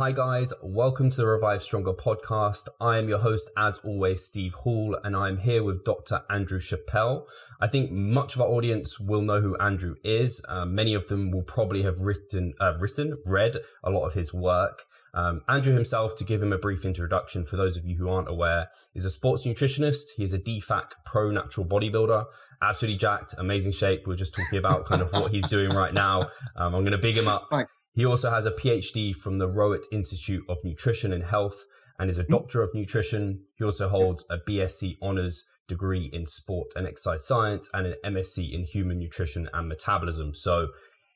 Hi guys, welcome to the Revive Stronger podcast. I am your host, as always, Steve Hall, and I'm here with Dr. Andrew Chappell. I think much of our audience will know who Andrew is. Many of them will probably have read a lot of his work. Andrew himself, to give him a brief introduction for those of you who aren't aware, is a sports nutritionist. He is a DFAC Pro Natural Bodybuilder, absolutely jacked, amazing shape. We were just talking about kind of what he's doing right now. I'm going to big him up. Thanks. He also has a PhD from the Rowett Institute of Nutrition and Health and is a Doctor of Nutrition. He also holds a BSc Honours degree in Sport and Exercise Science and an MSc in Human Nutrition and Metabolism. So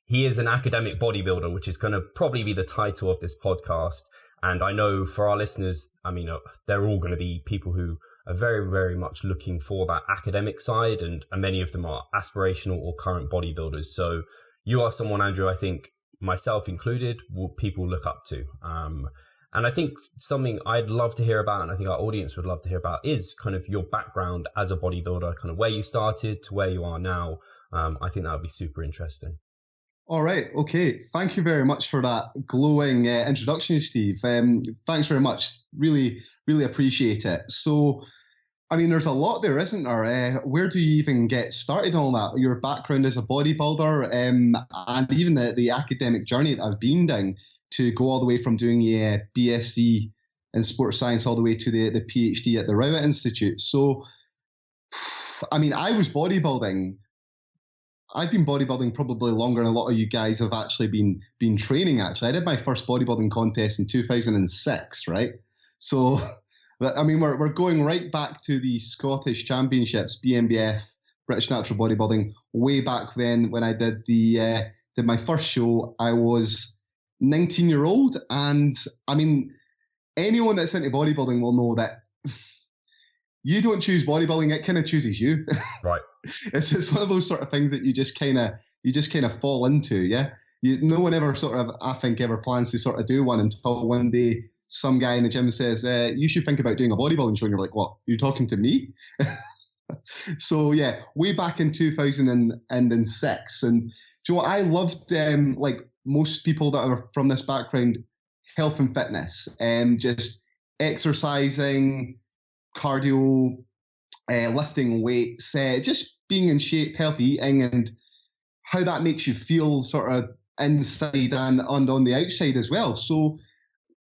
he is an academic bodybuilder, which is going to probably be the title of this podcast. And I know for our listeners, they're all going to be people who are very, very much looking for that academic side, and many of them are aspirational or current bodybuilders. So you are someone, Andrew, I think, myself included, people look up to. And I think something I'd love to hear about, and I think our audience would love to hear about, is kind of your background as a bodybuilder, kind of where you started to where you are now. I think that would be super interesting. All right. Okay. Thank you very much for that glowing introduction, Steve. Thanks very much. Really, really appreciate it. So, there's a lot there, isn't there? Where do you even get started on that? Your background as a bodybuilder, and even the academic journey that I've been down to go all the way from doing a BSc in sports science all the way to the PhD at the Rowett Institute. So, I was bodybuilding. I've been bodybuilding probably longer than a lot of you guys have actually been training, actually. I did my first bodybuilding contest in 2006, right? So, we're going right back to the Scottish Championships, BNBF, British Natural Bodybuilding. Way back then when I did my first show, I was 19-year-old. And, anyone that's into bodybuilding will know that you don't choose bodybuilding, it kind of chooses you. Right. It's one of those sort of things that you just kind of fall into, yeah. No one ever ever plans to sort of do one until one day some guy in the gym says, you should think about doing a bodybuilding show, and you're like, what? You're talking to me? So yeah, way back in 2006, and do you know what? I loved, like most people that are from this background, health and fitness, and just exercising, cardio, lifting weights, just being in shape, healthy eating, and how that makes you feel sort of inside and on the outside as well. So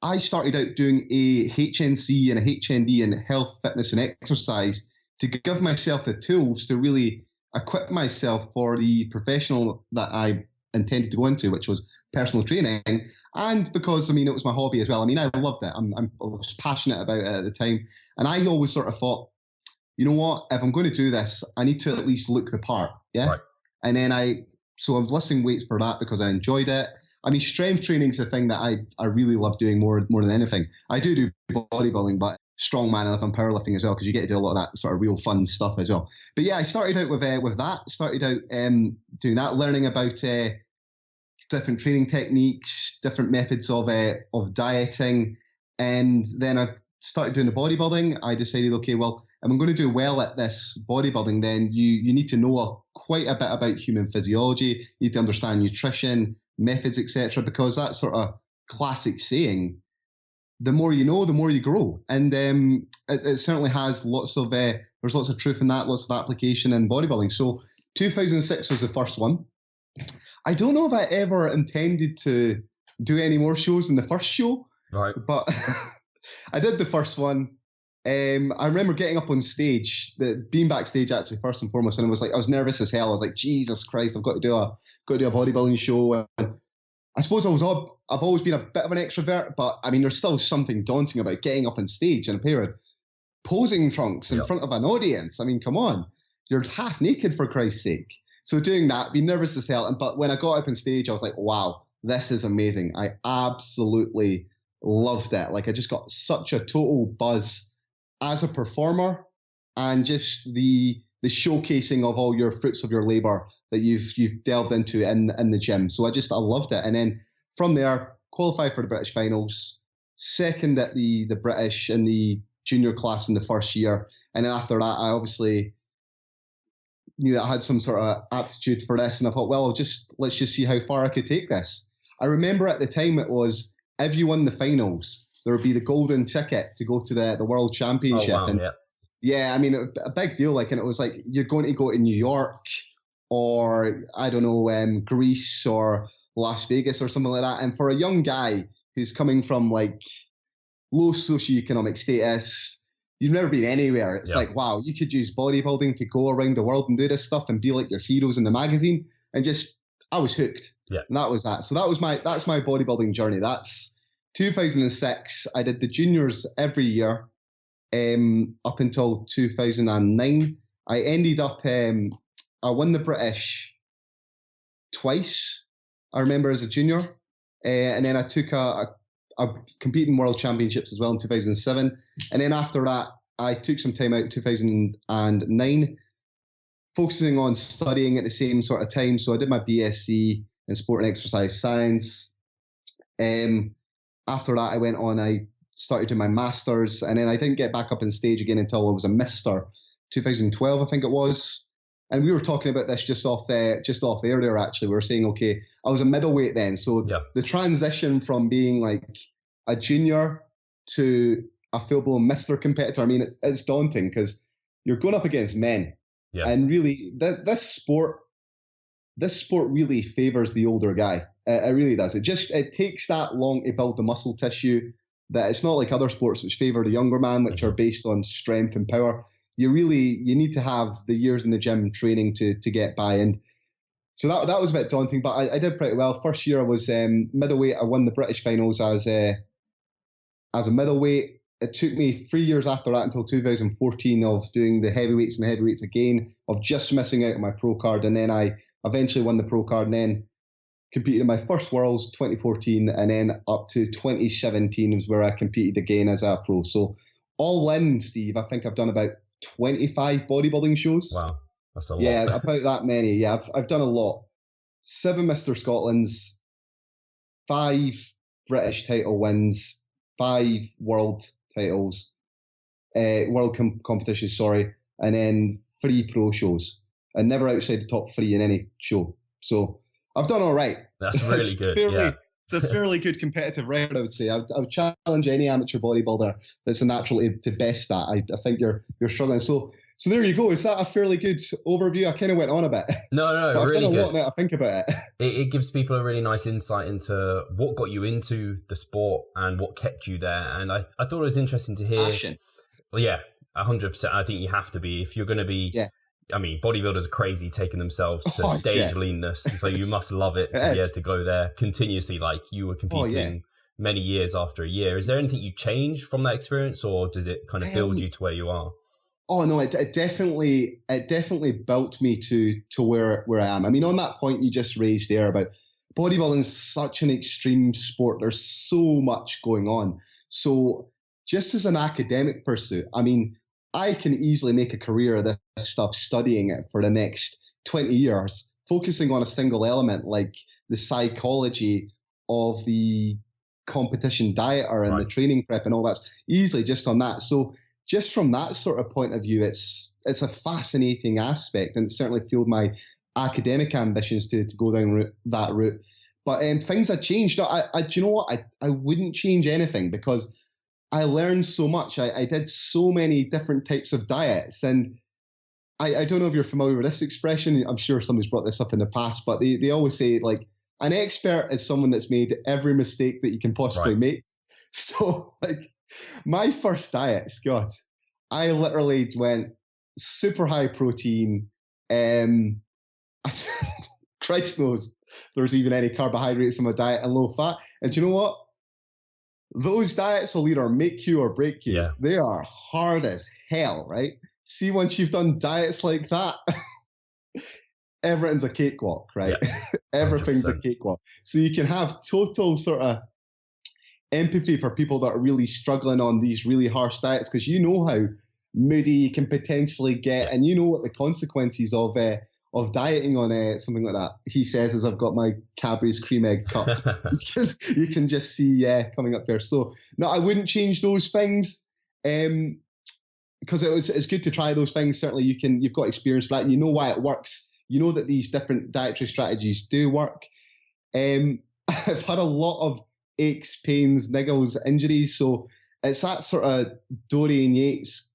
I started out doing a HNC and a HND in health, fitness and exercise to give myself the tools to really equip myself for the professional that I intended to go into, which was personal training. And because, it was my hobby as well. I loved it. I was passionate about it at the time. And I always sort of thought, you know what, if I'm going to do this, I need to at least look the part. Yeah. Right. And then I was lifting weights for that because I enjoyed it. Strength training is a thing that I really love doing more than anything. I do bodybuilding, but strongman and powerlifting as well, because you get to do a lot of that sort of real fun stuff as well. But yeah, I started out with that. Started out doing that, learning about different training techniques, different methods of dieting, and then I started doing the bodybuilding. I decided, okay, well, if I'm going to do well at this bodybuilding, then you need to know quite a bit about human physiology. You need to understand nutrition, methods, etc., because that sort of classic saying, the more you know, the more you grow. And it certainly has there's lots of truth in that, lots of application in bodybuilding. So 2006 was the first one. I don't know if I ever intended to do any more shows than the first show, right? But I did the first one. I remember getting up on stage, being backstage actually first and foremost, and I was nervous as hell. I was like, Jesus Christ, I've got to do a bodybuilding show. And I suppose I've always been a bit of an extrovert, but there's still something daunting about getting up on stage in a pair of posing trunks in front of an audience. Come on, you're half naked for Christ's sake. So doing that, being nervous as hell. But when I got up on stage, I was like, wow, this is amazing. I absolutely loved it. Like I just got such a total buzz as a performer, and just the showcasing of all your fruits of your labor that you've delved into in the gym. So I loved it. And then from there, qualified for the British finals, second at the British in the junior class in the first year. And then after that, I obviously knew that I had some sort of aptitude for this, and I thought, well, let's just see how far I could take this. I remember at the time it was if you won the finals, there would be the golden ticket to go to the World Championship. Oh, wow, and yeah, I mean, a big deal. Like, and it was like, you're going to go to New York or, I don't know, Greece or Las Vegas or something like that. And for a young guy who's coming from like low socioeconomic status, you've never been anywhere. It's like, wow, you could use bodybuilding to go around the world and do this stuff and be like your heroes in the magazine. And just, I was hooked. Yeah. And that was that. So that's my bodybuilding journey. That's 2006. I did the juniors every year up until 2009. I ended up, I won the British twice, I remember, as a junior. And then I took I competed in World Championships as well in 2007. And then after that, I took some time out in 2009, focusing on studying at the same sort of time. So I did my BSc in Sport and Exercise Science. After that, I went on, I started doing my Masters, and then I didn't get back up on stage again until I was a Mr. 2012, I think it was. And we were talking about this just off air there, actually. We were saying, okay, I was a middleweight then. So the transition from being like a junior to a full-blown Mr. competitor, I mean, it's daunting because you're going up against men. Yeah. And really, this sport really favors the older guy. It really does. It takes that long to build the muscle tissue, that it's not like other sports which favor the younger man, which are based on strength and power. You need to have the years in the gym training to get by. And so that was a bit daunting, but I did pretty well. First year I was middleweight. I won the British finals as a middleweight. It took me 3 years after that until 2014 of doing the heavyweights and the heavyweights again, of just missing out on my pro card. And then I eventually won the pro card and then competed in my first Worlds 2014, and then up to 2017 was where I competed again as a pro. So all in, Steve, I think I've done about 25 bodybuilding shows. Wow, that's a lot. Yeah, about that many. Yeah, I've done a lot. 7 Mr. Scotlands, 5 British title wins, 5 world titles, world competitions, sorry, and then 3 pro shows, and never outside the top 3 in any show. So I've done all right. That's really good. It's a fairly good competitive record, I would say. I would challenge any amateur bodybuilder that's a natural to best that. I think you're struggling. So there you go. Is that a fairly good overview? I kind of went on a bit. No, but I've really done a good. lot now to think about it. It gives people a really nice insight into what got you into the sport and what kept you there. And I thought it was interesting to hear. Passion. Well, yeah, 100%. I think you have to be if you're going to be. Yeah. I mean, bodybuilders are crazy taking themselves to stage leanness, so you must love it to be able to go there continuously, like you were competing many years after a year. Is there anything you changed from that experience, or did it kind of build you to where you are? Oh no, it definitely built me to where I am. I mean, on that point you just raised there about bodybuilding is such an extreme sport. There's so much going on. So just as an academic pursuit, I mean, I can easily make a career of this stuff, studying it for the next 20 years, focusing on a single element like the psychology of the competition dieter and the training prep and all that, easily just on that. So just from that sort of point of view, it's a fascinating aspect, and it certainly fueled my academic ambitions to go down that route. But things had changed. Do you know what? I wouldn't change anything because I learned so much. I did so many different types of diets. And I don't know if you're familiar with this expression. I'm sure somebody's brought this up in the past, but they always say, like, an expert is someone that's made every mistake that you can possibly make. So, like, my first diet, Scott, I literally went super high protein. Christ knows there's even any carbohydrates in my diet, and low fat. And do you know what? Those diets will either make you or break you. Yeah. They are hard as hell, right? See, once you've done diets like that, everything's a cakewalk, right? Yeah. Everything's 100%. A cakewalk. So you can have total sort of empathy for people that are really struggling on these really harsh diets, because you know how moody you can potentially get, and you know what the consequences of dieting on something like that. He says, as I've got my Cadbury's cream egg cup, you can just see coming up there. So no, I wouldn't change those things, because it's good to try those things. Certainly, you've got experience for that. And you know why it works. You know that these different dietary strategies do work. I've had a lot of aches, pains, niggles, injuries. So it's that sort of Dorian Yates,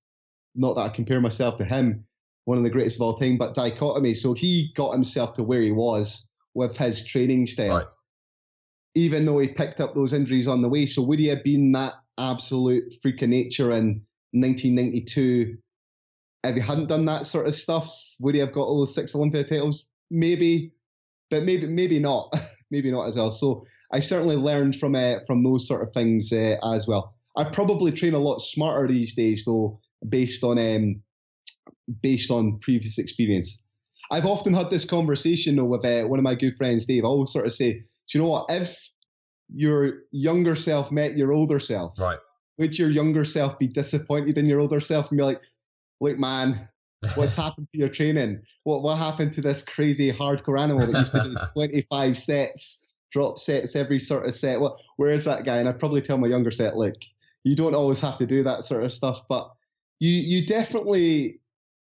not that I compare myself to him, one of the greatest of all time, but dichotomy. So he got himself to where he was with his training style, right, even though he picked up those injuries on the way. So would he have been that absolute freak of nature in 1992 if he hadn't done that sort of stuff? Would he have got all those 6 Olympia titles? Maybe, but maybe not. Maybe not as well. So I certainly learned from those sort of things as well. I probably train a lot smarter these days, though, based on previous experience. I've often had this conversation though with one of my good friends, Dave. I always sort of say, do you know what? If your younger self met your older self, right, would your younger self be disappointed in your older self and be like, look, man, what's happened to your training? What happened to this crazy hardcore animal that used to do 25 sets, drop sets every sort of set? Well, where is that guy? And I'd probably tell my younger set, look, you don't always have to do that sort of stuff, but you definitely,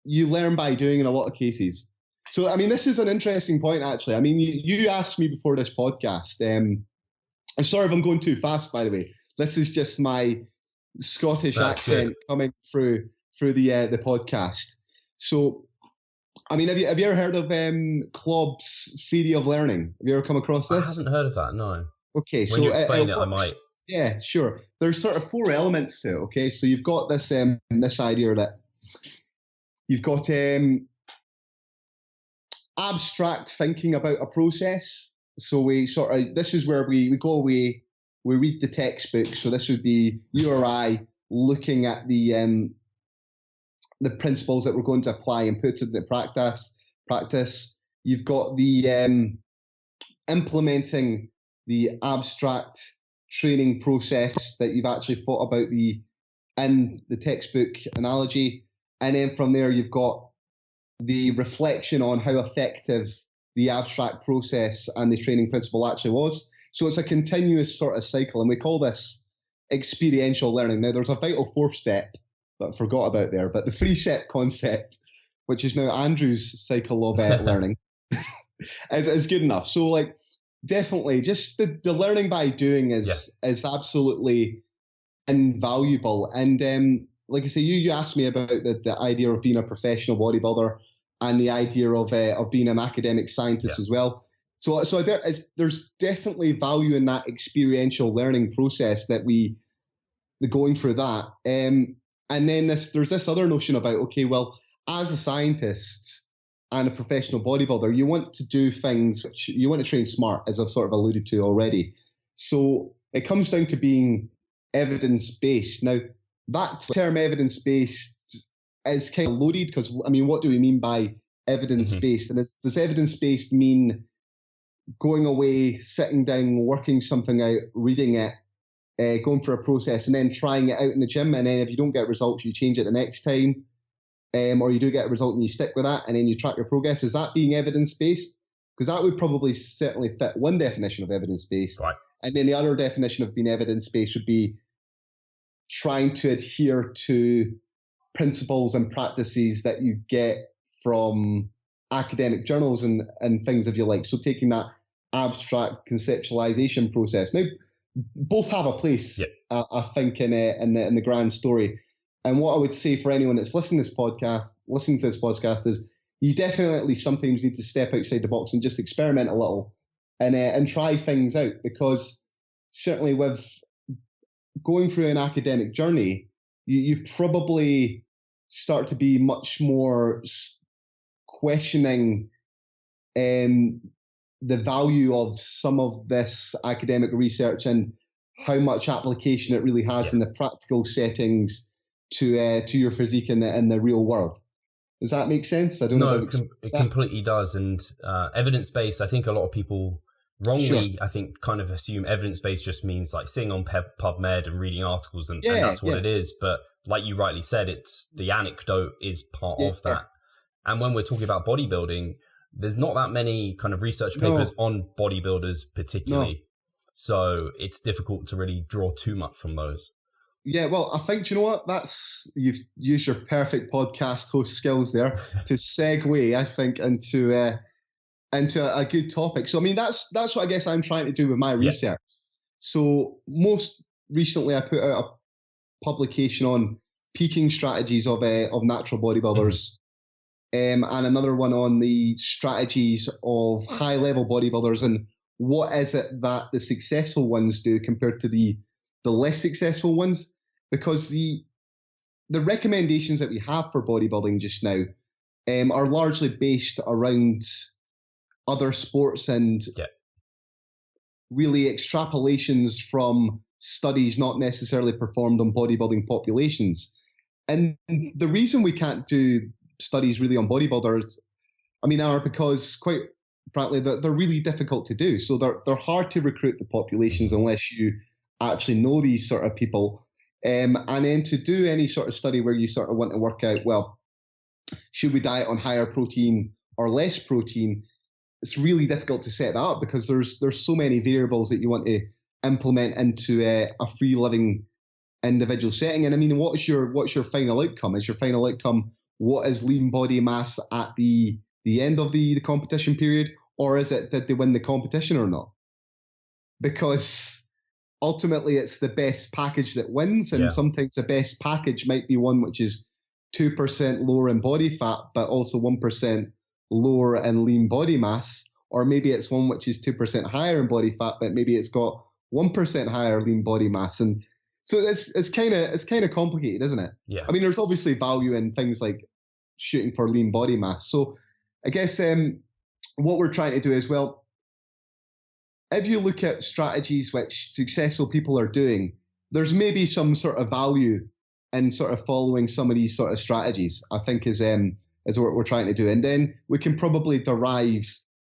you learn by doing in a lot of cases. So, I mean, this is an interesting point, actually. I mean, you asked me before this podcast. I'm sorry if I'm going too fast, by the way. This is just my Scottish accent coming through the podcast. So, I mean, have you ever heard of Klobb's theory of learning? Have you ever come across this? I haven't heard of that, no. Okay, when so you explain it, I might. Yeah, sure. There's sort of 4 elements to it. Okay, so you've got this this idea that you've got abstract thinking about a process. So we sort of, this is where we go away, we read the textbook. So this would be you or I looking at the principles that we're going to apply and put into practice. You've got the implementing the abstract training process that you've actually thought about in the textbook analogy. And then from there, you've got the reflection on how effective the abstract process and the training principle actually was. So it's a continuous sort of cycle, and we call this experiential learning. Now, there's a vital 4th step that I forgot about there, but the 3-step concept, which is now Andrew's cycle of learning, is good enough. So, like, definitely, just the learning by doing is absolutely invaluable. And like I say, you asked me about the idea of being a professional bodybuilder and the idea of being an academic scientist as well. So there's definitely value in that experiential learning process that the going through that. And then there's this other notion about, okay, well, as a scientist and a professional bodybuilder, you want to do things which you want to train smart, as I've sort of alluded to already. So it comes down to being evidence-based. Now, that term evidence-based is kind of loaded because, I mean, what do we mean by evidence-based? And does evidence-based mean going away, sitting down, working something out, reading it, going through a process and then trying it out in the gym, and then if you don't get results, you change it the next time, or you do get a result and you stick with that and then you track your progress? Is that being evidence-based? Because that would probably certainly fit one definition of evidence-based. Right. And then the other definition of being evidence-based would be trying to adhere to principles and practices that you get from academic journals and things, if you like. So taking that abstract conceptualization process. Now, both have a place, I think, in the grand story. And what I would say for anyone that's listening to this podcast is you definitely sometimes need to step outside the box and just experiment a little and try things out, because certainly with going through an academic journey, you probably start to be much more questioning the value of some of this academic research and how much application it really has in the practical settings to your physique in the real world. Does that make sense? I don't know. It completely does. And evidence-based, I think a lot of people wrongly, I think, kind of assume evidence-based just means like sitting on PubMed and reading articles and that's what it is. But like you rightly said, it's the anecdote is part of that. And when we're talking about bodybuilding, there's not that many kind of research papers on bodybuilders particularly. So it's difficult to really draw too much from those. Yeah, well, I think, you know what? You've used your perfect podcast host skills there to segue, I think, into a good topic. So, I mean, that's what I guess I'm trying to do with my research. So most recently, I put out a publication on peaking strategies of natural bodybuilders, and another one on the strategies of high-level bodybuilders and what is it that the successful ones do compared to the less successful ones. Because the recommendations that we have for bodybuilding just now are largely based around other sports and really extrapolations from studies not necessarily performed on bodybuilding populations. And the reason we can't do studies really on bodybuilders, are because, quite frankly, they're really difficult to do. So they're hard to recruit the populations unless you actually know these sort of people. And then to do any sort of study where you sort of want to work out, well, should we diet on higher protein or less protein? It's really difficult to set that up because there's so many variables that you want to implement into a free living individual setting. And what's your final outcome? Is your final outcome what is lean body mass at the end of the competition period, or is it that they win the competition or not? Because ultimately it's the best package that wins, and sometimes the best package might be one which is 2% lower in body fat, but also 1% lower in lean body mass, or maybe it's one which is 2% higher in body fat, but maybe it's got 1% higher lean body mass. And so it's kind of complicated, isn't it? Yeah. There's obviously value in things like shooting for lean body mass. So I guess what we're trying to do is, well, if you look at strategies which successful people are doing, there's maybe some sort of value in sort of following some of these sort of strategies, I think is what we're trying to do. And then we can probably derive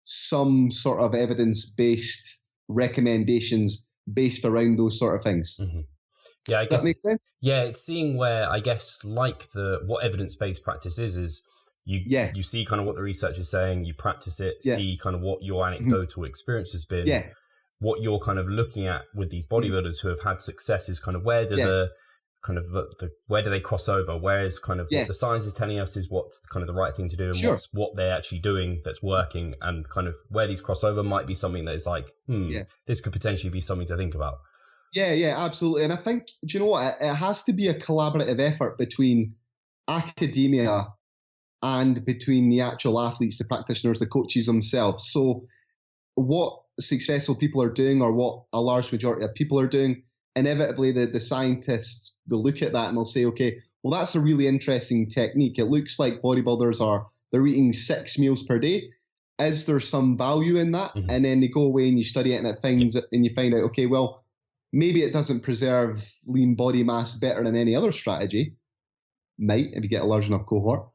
some sort of evidence-based recommendations based around those sort of things. Mm-hmm. Yeah, I guess that makes sense. Yeah, it's seeing where, I guess, like what evidence-based practice is you see kind of what the research is saying, you practice it, see kind of what your anecdotal experience has been. Yeah. What you're kind of looking at with these bodybuilders who have had success is kind of where do where do they cross over? Whereas kind of what the science is telling us is what's kind of the right thing to do, and what they're actually doing that's working, and kind of where these crossover might be something that is like, this could potentially be something to think about. Yeah, absolutely. And I think, do you know what? It has to be a collaborative effort between academia and between the actual athletes, the practitioners, the coaches themselves. So what successful people are doing, or what a large majority of people are doing, inevitably the scientists, they'll look at that and they'll say, okay, well, that's a really interesting technique. It looks like bodybuilders they're eating 6 meals per day. Is there some value in that? Mm-hmm. And then they go away and you study it, and you find out, okay, well, maybe it doesn't preserve lean body mass better than any other strategy. Might, if you get a large enough cohort.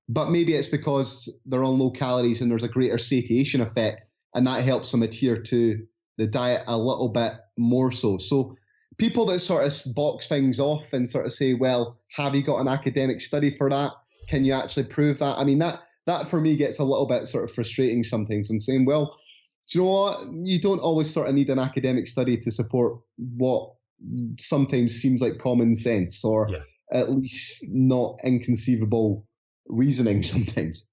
But maybe it's because they're on low calories and there's a greater satiation effect, and that helps them adhere to the diet a little bit more so. So people that sort of box things off and sort of say, well, have you got an academic study for that? Can you actually prove that? That for me gets a little bit sort of frustrating sometimes. I'm saying, well, do you know what? You don't always sort of need an academic study to support what sometimes seems like common sense, or at least not inconceivable reasoning sometimes.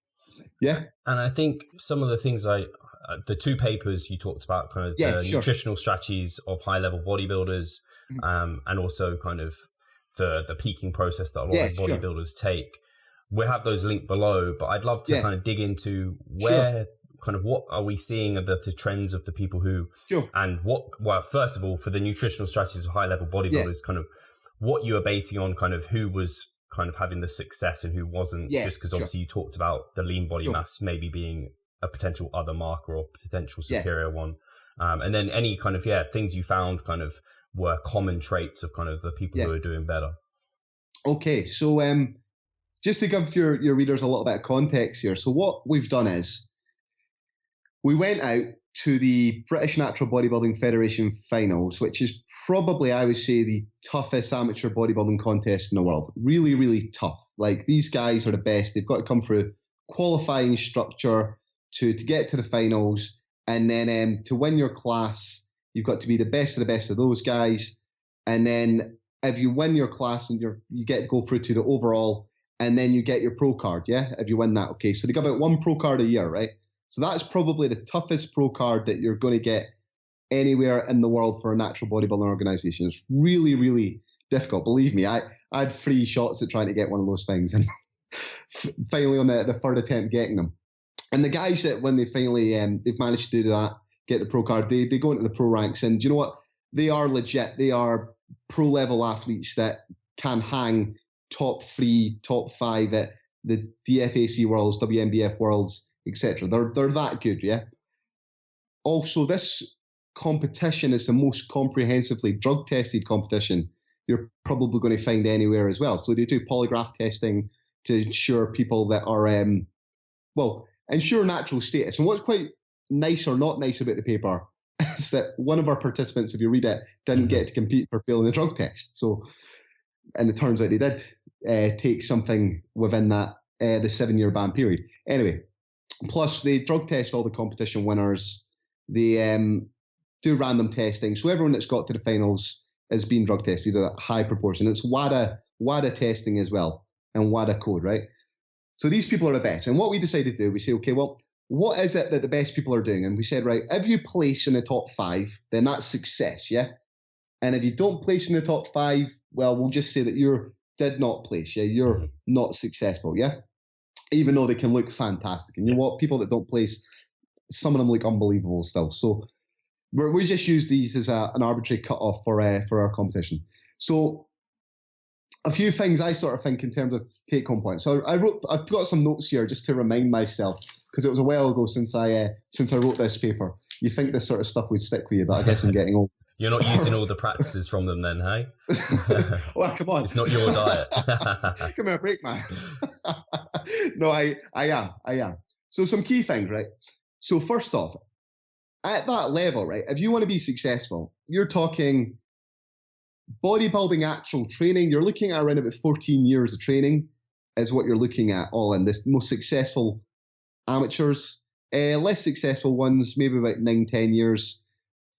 Yeah. And I think some of the things the 2 papers you talked about, kind of the nutritional strategies of high-level bodybuilders, and also kind of the peaking process that a lot of bodybuilders take. We'll have those linked below, but I'd love to kind of dig into where kind of what are we seeing of the trends of the people who, and first of all, for the nutritional strategies of high-level bodybuilders, kind of what you are basing on kind of who was kind of having the success and who wasn't, just because obviously you talked about the lean body mass maybe being a potential other marker or potential superior one. And then any kind of, things you found kind of were common traits of kind of the people who are doing better. Okay, so just to give your readers a little bit of context here. So what we've done is we went out to the British Natural Bodybuilding Federation finals, which is probably, I would say, the toughest amateur bodybuilding contest in the world. Really, really tough. Like, these guys are the best. They've got to come through qualifying structure to get to the finals. And then to win your class, you've got to be the best of those guys. And then if you win your class, and you get to go through to the overall, and then you get your pro card, if you win that. Okay, so they give out 1 pro card a year, right? So that's probably the toughest pro card that you're going to get anywhere in the world for a natural bodybuilding organization. It's really, really difficult. Believe me, I had 3 shots at trying to get one of those things, and finally on the third attempt getting them. And the guys that when they finally they've managed to do that, get the pro card, they go into the pro ranks, and do you know what? They are legit. They are pro level athletes that can hang top 3, top 5 at the DFAC Worlds, WNBF Worlds, etc. They're that good, yeah. Also, this competition is the most comprehensively drug tested competition you're probably going to find anywhere as well. So they do polygraph testing to ensure people that are ensure natural status. And what's quite nice or not nice about the paper is that one of our participants, if you read it, didn't get to compete for failing the drug test. So, and it turns out they did take something within that the 7-year ban period. Anyway, plus they drug test all the competition winners. They do random testing. So everyone that's got to the finals is being drug tested at a high proportion. It's WADA testing as well, and WADA code, right? So these people are the best. And what we decided to do, we say, okay, well, what is it that the best people are doing? And we said, right, if you place in the top 5, then that's success, yeah? And if you don't place in the top 5, well, we'll just say that you did not place, yeah? You're not successful, yeah? Even though they can look fantastic. And you know what? People that don't place, some of them look unbelievable still. So we just use these as an arbitrary cutoff for our competition. So a few things I sort of think in terms of take-home points. So I've got some notes here just to remind myself, because it was a while ago since I wrote this paper. You think this sort of stuff would stick with you, but I guess I'm getting old. You're not using all the practices from them then, hey? Well, come on. It's not your diet. Give me a break, man. No, I am. So some key things, right? So first off, at that level, right, if you want to be successful, you're talking bodybuilding actual training. You're looking at around about 14 years of training is what you're looking at all in. This most successful amateurs, less successful ones, maybe about 9-10 years.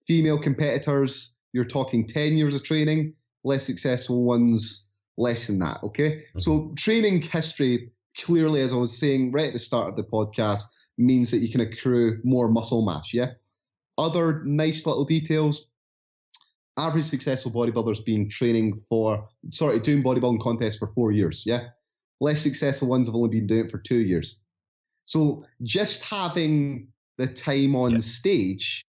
Female competitors, you're talking 10 years of training. Less successful ones, less than that, okay? Mm-hmm. So training history, clearly, as I was saying right at the start of the podcast, means that you can accrue more muscle mass, yeah? Other nice little details, average successful bodybuilders doing bodybuilding contests for 4 years, yeah? Less successful ones have only been doing it for 2 years. So just having the time on stage,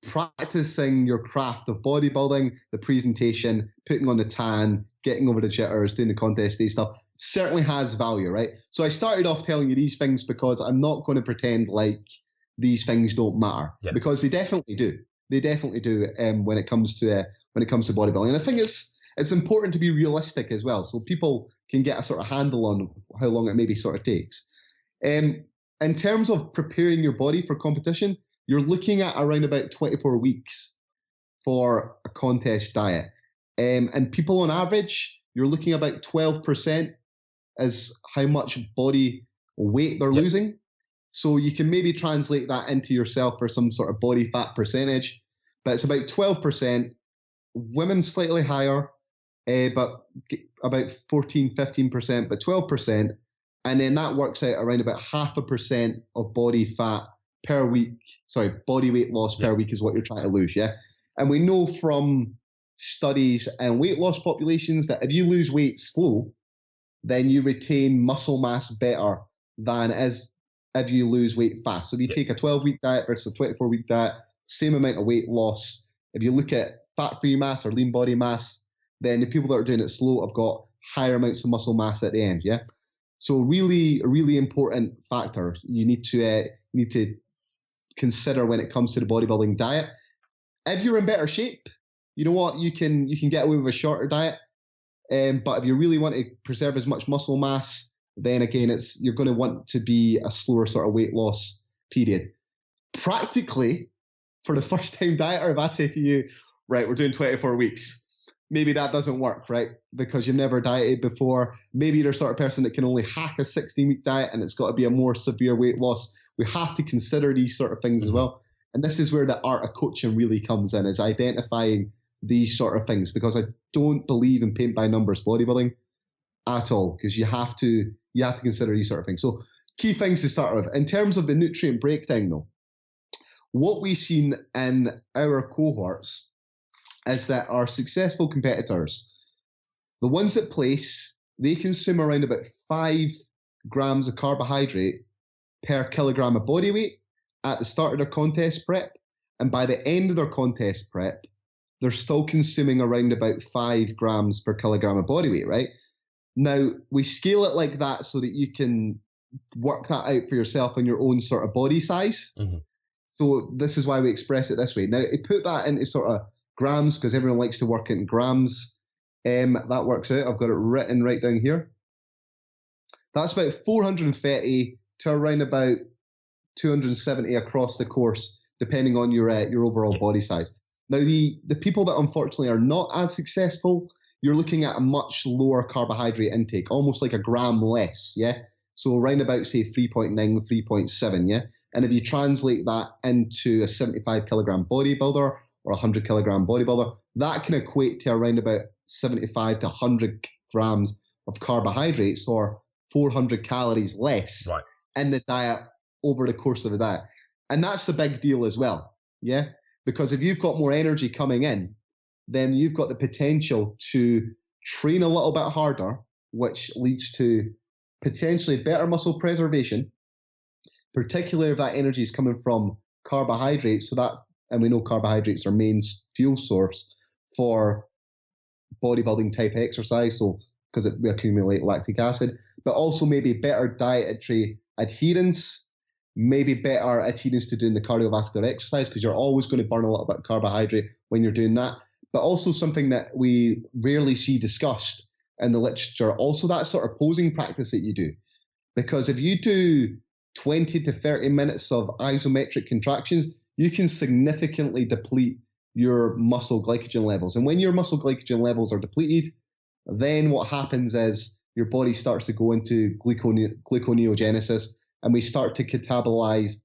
practicing your craft of bodybuilding, the presentation, putting on the tan, getting over the jitters, doing the contest day stuff, certainly has value, right? So I started off telling you these things because I'm not going to pretend like these things don't matter, because they definitely do. They definitely do when it comes to bodybuilding. And I think it's important to be realistic as well, so people can get a sort of handle on how long it maybe sort of takes. In terms of preparing your body for competition, you're looking at around about 24 weeks for a contest diet. And people on average, you're looking about 12% as how much body weight they're losing. So you can maybe translate that into yourself for some sort of body fat percentage, but it's about 12%, women slightly higher, but about 14-15%, but 12%. And then that works out around about 0.5% of body fat per week. Sorry, body weight loss per week is what you're trying to lose, yeah? And we know from studies and weight loss populations that if you lose weight slow, then you retain muscle mass better than as if you lose weight fast. So if you take a 12-week diet versus a 24-week diet, same amount of weight loss. If you look at fat-free mass or lean body mass, then the people that are doing it slow have got higher amounts of muscle mass at the end, yeah? So really, a really important factor you need to consider when it comes to the bodybuilding diet. If you're in better shape, you know what, you can get away with a shorter diet. But if you really want to preserve as much muscle mass, then again, you're going to want to be a slower sort of weight loss period. Practically, for the first time dieter, if I say to you, right, we're doing 24 weeks, maybe that doesn't work, right? Because you've never dieted before. Maybe you're the sort of person that can only hack a 16-week diet and it's got to be a more severe weight loss. We have to consider these sort of things as well. And this is where the art of coaching really comes in, is identifying these sort of things, because I don't believe in paint by numbers bodybuilding at all, because you have to consider these sort of things. So key things to start with. In terms of the nutrient breakdown though, what we've seen in our cohorts is that our successful competitors, the ones that place, they consume around about 5 grams of carbohydrate per kilogram of body weight at the start of their contest prep. And by the end of their contest prep, they're still consuming around about 5 grams per kilogram of body weight, right? Now, we scale it like that so that you can work that out for yourself on your own sort of body size. Mm-hmm. So this is why we express it this way. Now, to put that into sort of grams, because everyone likes to work in grams, that works out. I've got it written right down here. That's about 430 to around about 270 across the course, depending on your overall body size. Now, the people that unfortunately are not as successful, you're looking at a much lower carbohydrate intake, almost like a gram less, yeah? So around about, say, 3.9, 3.7, yeah? And if you translate that into a 75 kilogram bodybuilder or a 100 kilogram bodybuilder, that can equate to around about 75 to 100 grams of carbohydrates or 400 calories less in the diet over the course of the diet. And that's the big deal as well, yeah? Because if you've got more energy coming in, then you've got the potential to train a little bit harder, which leads to potentially better muscle preservation, particularly if that energy is coming from carbohydrates. So that, and we know carbohydrates are main fuel source for bodybuilding type exercise, so because we accumulate lactic acid, but also maybe better dietary adherence, maybe better adherence to doing the cardiovascular exercise, because you're always going to burn a little bit of carbohydrate when you're doing that. But also something that we rarely see discussed in the literature, also that sort of posing practice that you do. Because if you do 20 to 30 minutes of isometric contractions, you can significantly deplete your muscle glycogen levels. And when your muscle glycogen levels are depleted, then what happens is your body starts to go into gluconeogenesis, and we start to catabolize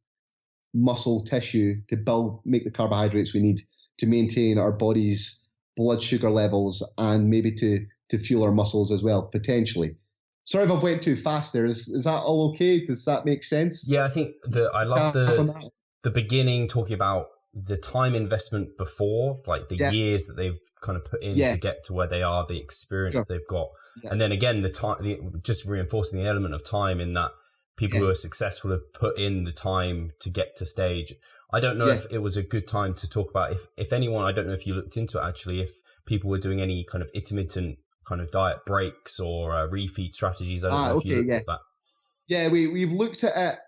muscle tissue to make the carbohydrates we need to maintain our body's blood sugar levels and maybe to fuel our muscles as well, potentially. Sorry if I went too fast there. Is that all okay? Does that make sense? Yeah, I think I love the beginning, talking about the time investment before, like the years that they've kind of put in to get to where they are, the experience they've got. Yeah. And then again, just reinforcing the element of time in that people who are successful have put in the time to get to stage. I don't know if it was a good time to talk about, if anyone, I don't know if you looked into it actually, if people were doing any kind of intermittent kind of diet breaks or refeed strategies. I don't know if you looked at that. Yeah, we've looked at it.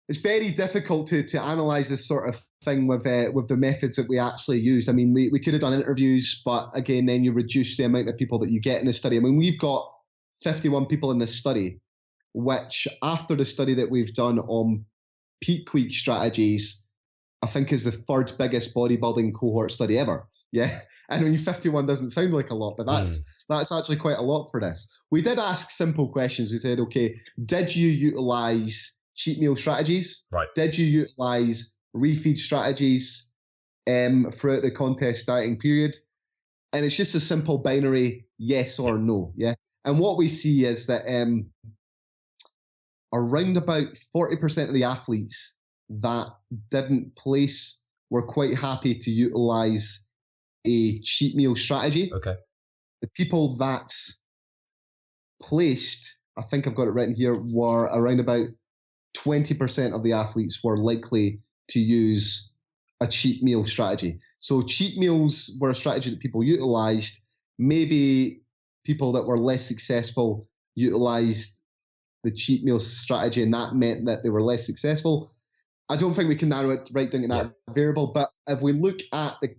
It's very difficult to analyze this sort of thing with the methods that we actually used. I mean, we could have done interviews, but again, then you reduce the amount of people that you get in the study. I mean, we've got 51 people in this study, which after the study that we've done on peak week strategies, I think is the third biggest bodybuilding cohort study ever. Yeah. And I mean, 51 doesn't sound like a lot, but that's actually quite a lot for this. We did ask simple questions. We said, okay, did you utilize cheat meal strategies? Right. Did you utilize refeed strategies throughout the contest dieting period? And it's just a simple binary yes or no. Yeah. And what we see is that around about 40% of the athletes that didn't place were quite happy to utilize a cheat meal strategy. Okay. The people that placed, I think I've got it written here, were around about 20% of the athletes were likely to use a cheat meal strategy. So cheat meals were a strategy that people utilized. Maybe people that were less successful utilized the cheat meal strategy, and that meant that they were less successful. I don't think we can narrow it right down to that variable, but if we look at the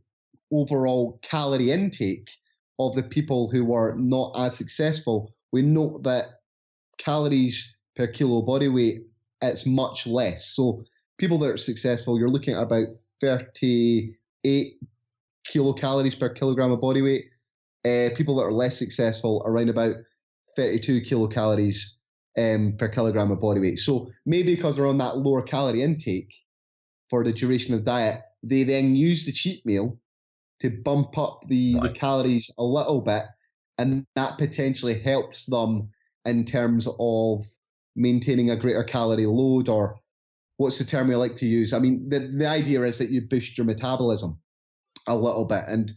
overall calorie intake of the people who were not as successful, we note that calories per kilo body weight, it's much less. So people that are successful, you're looking at about 38 kilocalories per kilogram of body weight. People that are less successful, around about 32 kilocalories per kilogram of body weight. So maybe because they're on that lower calorie intake for the duration of diet, they then use the cheat meal to bump up the calories a little bit, and that potentially helps them in terms of maintaining a greater calorie load or what's the term we like to use? I mean, the idea is that you boost your metabolism a little bit. And,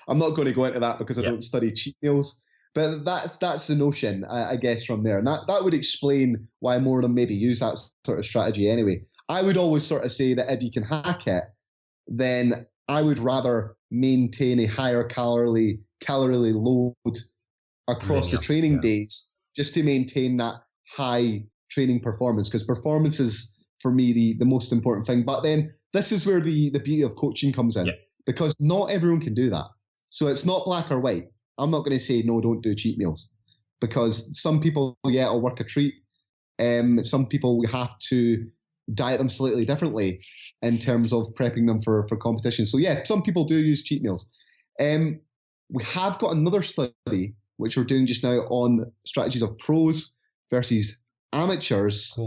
I'm not going to go into that because I don't study cheat meals. But that's the notion, I guess, from there. And that would explain why more of them maybe use that sort of strategy anyway. I would always sort of say that if you can hack it, then I would rather maintain a higher calorie load across the training days just to maintain that high training performance, because performance is, for me, the most important thing. But then this is where the beauty of coaching comes in, because not everyone can do that. So it's not black or white. I'm not going to say, no, don't do cheat meals, because some people, it'll work a treat. Some people, we have to diet them slightly differently in terms of prepping them for competition. So some people do use cheat meals. We have got another study, which we're doing just now, on strategies of pros versus amateurs,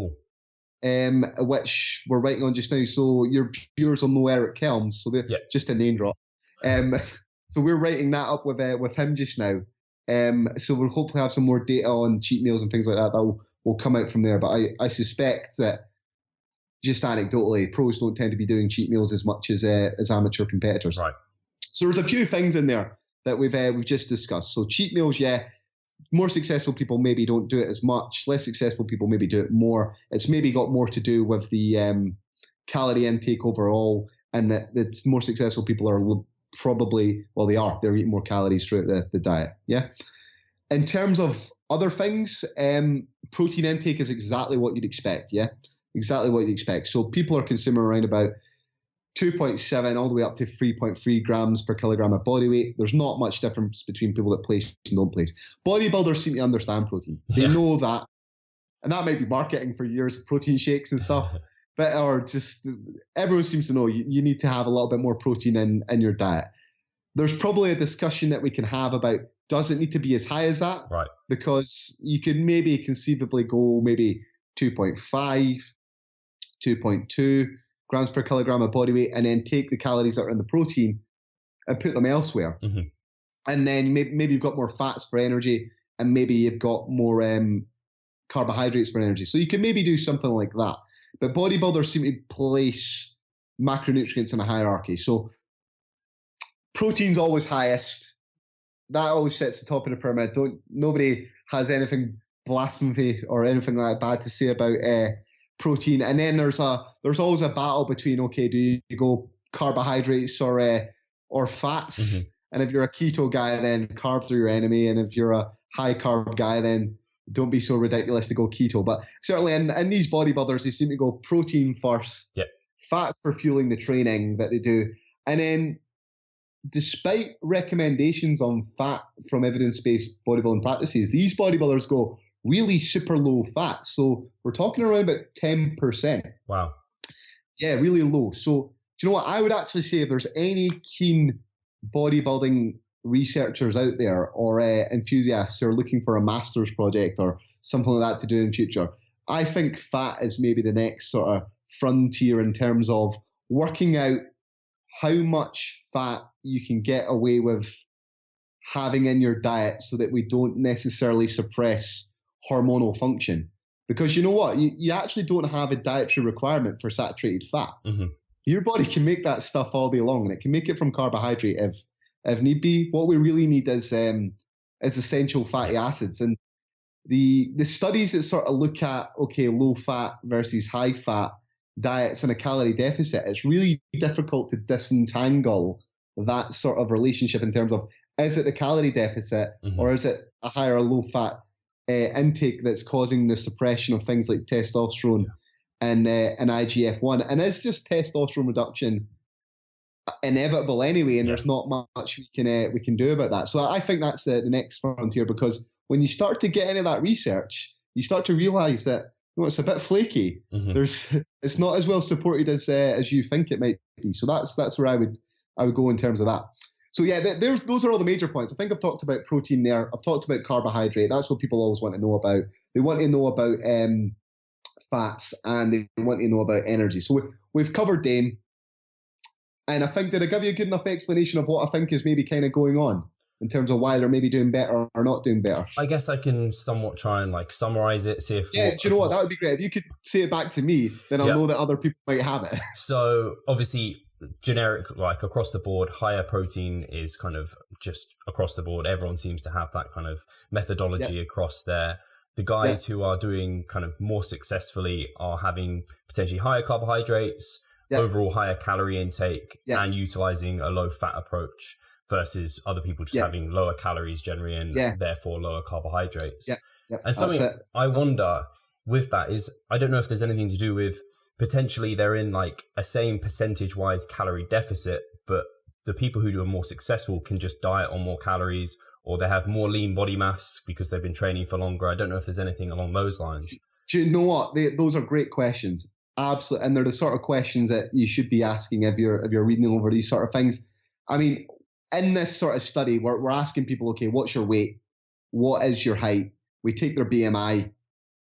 which we're writing on just now. So your viewers will know Eric Kelms, so they're just a name drop. So we're writing that up with him just now. So we'll hopefully have some more data on cheat meals and things like that will come out from there. But I suspect that, just anecdotally, pros don't tend to be doing cheat meals as much as amateur competitors. Right. So there's a few things in there that we've just discussed. So cheat meals, more successful people maybe don't do it as much. Less successful people maybe do it more. It's maybe got more to do with the calorie intake overall, and that it's more successful people are probably, they're eating more calories throughout the diet. Yeah. In terms of other things, protein intake is exactly what you'd expect. Yeah. Exactly what you'd expect. So people are consuming around about 2.7 all the way up to 3.3 grams per kilogram of body weight. There's not much difference between people that place and don't place. Bodybuilders seem to understand protein. They know that. And that might be marketing for years, protein shakes and stuff. Or just everyone seems to know you need to have a little bit more protein in your diet. There's probably a discussion that we can have about, does it need to be as high as that? Right. Because you could maybe conceivably go maybe 2.5, 2.2 grams per kilogram of body weight, and then take the calories that are in the protein and put them elsewhere. Mm-hmm. And then maybe you've got more fats for energy, and maybe you've got more carbohydrates for energy. So you can maybe do something like that. But bodybuilders seem to place macronutrients in a hierarchy. So protein's always highest. That always sits at the top of the pyramid. Nobody has anything blasphemy or anything like bad to say about protein. And then there's always a battle between, okay, do you go carbohydrates or fats? Mm-hmm. And if you're a keto guy, then carbs are your enemy. And if you're a high carb guy, then don't be so ridiculous to go keto. But certainly in these bodybuilders, they seem to go protein first, fats for fueling the training that they do. And then despite recommendations on fat from evidence-based bodybuilding practices, these bodybuilders go really super low fat. So we're talking around about 10%. Wow. Yeah, really low. So do you know what? I would actually say, if there's any keen bodybuilding researchers out there or enthusiasts who are looking for a master's project or something like that to do in future, I think fat is maybe the next sort of frontier in terms of working out how much fat you can get away with having in your diet so that we don't necessarily suppress hormonal function. Because you know what? You actually don't have a dietary requirement for saturated fat. Mm-hmm. Your body can make that stuff all day long, and it can make it from carbohydrate if need be. What we really need is essential fatty acids. And the studies that sort of look at, okay, low fat versus high fat diets and a calorie deficit, it's really difficult to disentangle that sort of relationship in terms of, is it the calorie deficit or is it a higher low fat intake that's causing the suppression of things like testosterone and IGF-1? And is just testosterone reduction inevitable anyway, and there's not much we can do about that. So I think that's the next frontier, because when you start to get into that research, you start to realize that it's a bit flaky. It's not as well supported as you think it might be. So that's where I would go in terms of that. So those are all the major points. I think I've talked about protein there. I've talked about carbohydrate. That's what people always want to know about. They want to know about fats, and they want to know about energy. So we've covered them. And I think, did I give you a good enough explanation of what I think is maybe kind of going on in terms of why they're maybe doing better or not doing better? I guess I can somewhat try and like summarize it, see if... Yeah, do you know what? That would be great. If you could say it back to me, then I'll know that other people might have it. So obviously generic, like across the board, higher protein is kind of just across the board. Everyone seems to have that kind of methodology across there. The guys who are doing kind of more successfully are having potentially higher carbohydrates, overall higher calorie intake, and utilizing a low fat approach versus other people just having lower calories generally and therefore lower carbohydrates. And something I wonder with that is, I don't know if there's anything to do with potentially they're in like a same percentage wise calorie deficit, but the people who are more successful can just diet on more calories, or they have more lean body mass because they've been training for longer. I don't know if there's anything along those lines. Do you know what? Those are great questions. Absolutely. And they're the sort of questions that you should be asking if you're reading over these sort of things. I mean, in this sort of study, we're asking people, okay, what's your weight? What is your height? We take their BMI,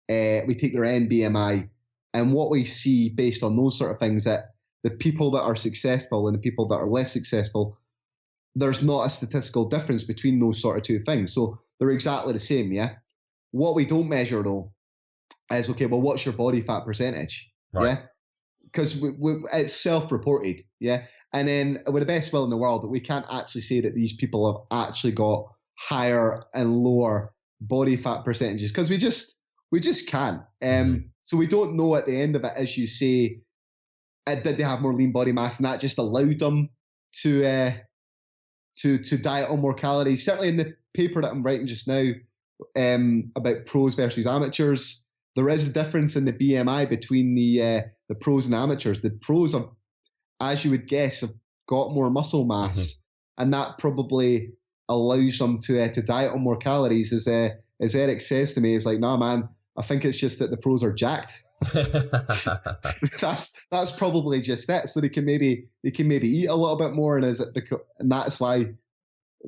we take their NBMI, and what we see based on those sort of things, that the people that are successful and the people that are less successful, there's not a statistical difference between those sort of two things. So they're exactly the same, yeah? What we don't measure, though, is, okay, well, what's your body fat percentage? Right. Yeah? Because it's self-reported, yeah? And then with the best will in the world, we can't actually say that these people have actually got higher and lower body fat percentages, because we just can't. So we don't know at the end of it, as you say, did they have more lean body mass, and that just allowed them to diet on more calories. Certainly in the paper that I'm writing just now about pros versus amateurs, there is a difference in the BMI between the pros and amateurs. The pros have, as you would guess, have got more muscle mass, and that probably allows them to diet on more calories. As Eric says to me, it's like, nah, man, I think it's just that the pros are jacked. that's probably just it. So they can maybe eat a little bit more, and that's why,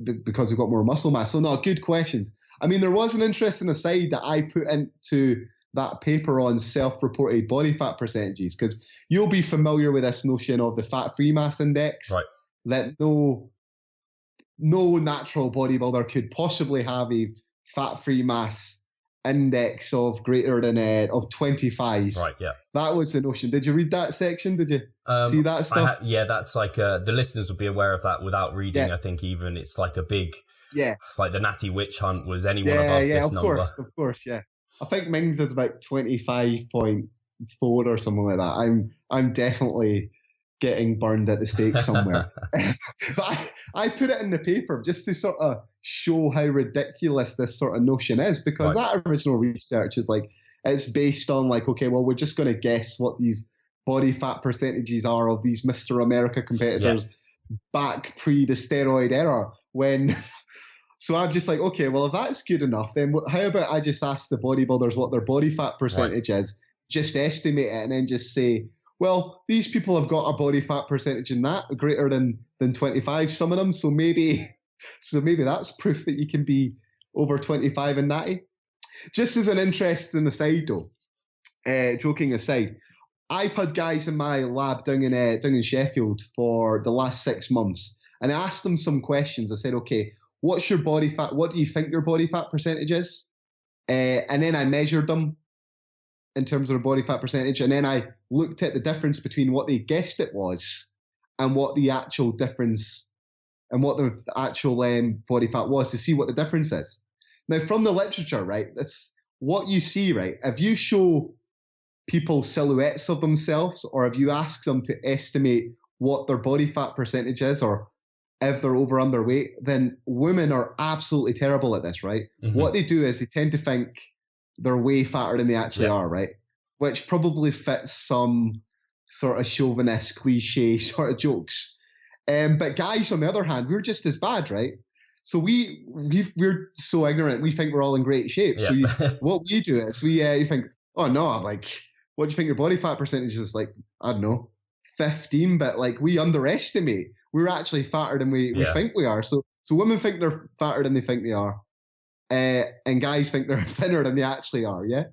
because we've got more muscle mass. So no, good questions. I mean, there was an interesting aside that I put into that paper on self-reported body fat percentages, because you'll be familiar with this notion of the fat-free mass index, right? That no natural bodybuilder could possibly have a fat-free mass index of greater than of 25. Right, yeah. That was the notion. Did you read that section? Did you see that stuff? That's like the listeners would be aware of that without reading. I think even it's like a big, like the Natty Witch Hunt was anyone above this number. Of course, yeah. I think Ming's is about 25.4 or something like that. I'm definitely getting burned at the stake somewhere. But I put it in the paper just to sort of show how ridiculous this sort of notion is, because that original research is like, it's based on like, okay, well, we're just going to guess what these body fat percentages are of these Mr. America competitors back pre the steroid era, when... So I'm just like, okay, well, if that's good enough, then how about I just ask the bodybuilders what their body fat percentage is, just estimate it, and then just say, well, these people have got a body fat percentage in that greater than 25, some of them. So maybe that's proof that you can be over 25 in natty. Just as an interesting aside, though, joking aside, I've had guys in my lab down in Sheffield for the last 6 months, and I asked them some questions. I said, okay, what's your body fat? What do you think your body fat percentage is? And then I measured them in terms of their body fat percentage. And then I looked at the difference between what they guessed it was and what the actual difference and what the actual body fat was, to see what the difference is. Now, from the literature, right, that's what you see, right? If you show people silhouettes of themselves, or if you ask them to estimate what their body fat percentage is, or if they're over underweight, then women are absolutely terrible at this, right? What they do is they tend to think they're way fatter than they actually are, right? Which probably fits some sort of chauvinist cliche sort of jokes. But guys, on the other hand, we're just as bad, right? So we're so ignorant. We think we're all in great shape. So what we do is you think, oh no, I'm like, what do you think your body fat percentage is? Like, I don't know, 15, but like we underestimate. We're actually fatter than we think we are. So women think they're fatter than they think they are. And guys think they're thinner than they actually are, yeah?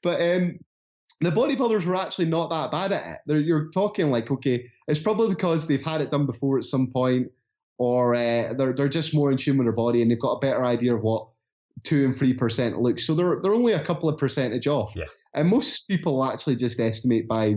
But the bodybuilders were actually not that bad at it. You're talking like, okay, it's probably because they've had it done before at some point, or they're just more in tune with their body and they've got a better idea of what 2 and 3% looks. So they're only a couple of percentage off. Yeah. And most people actually just estimate by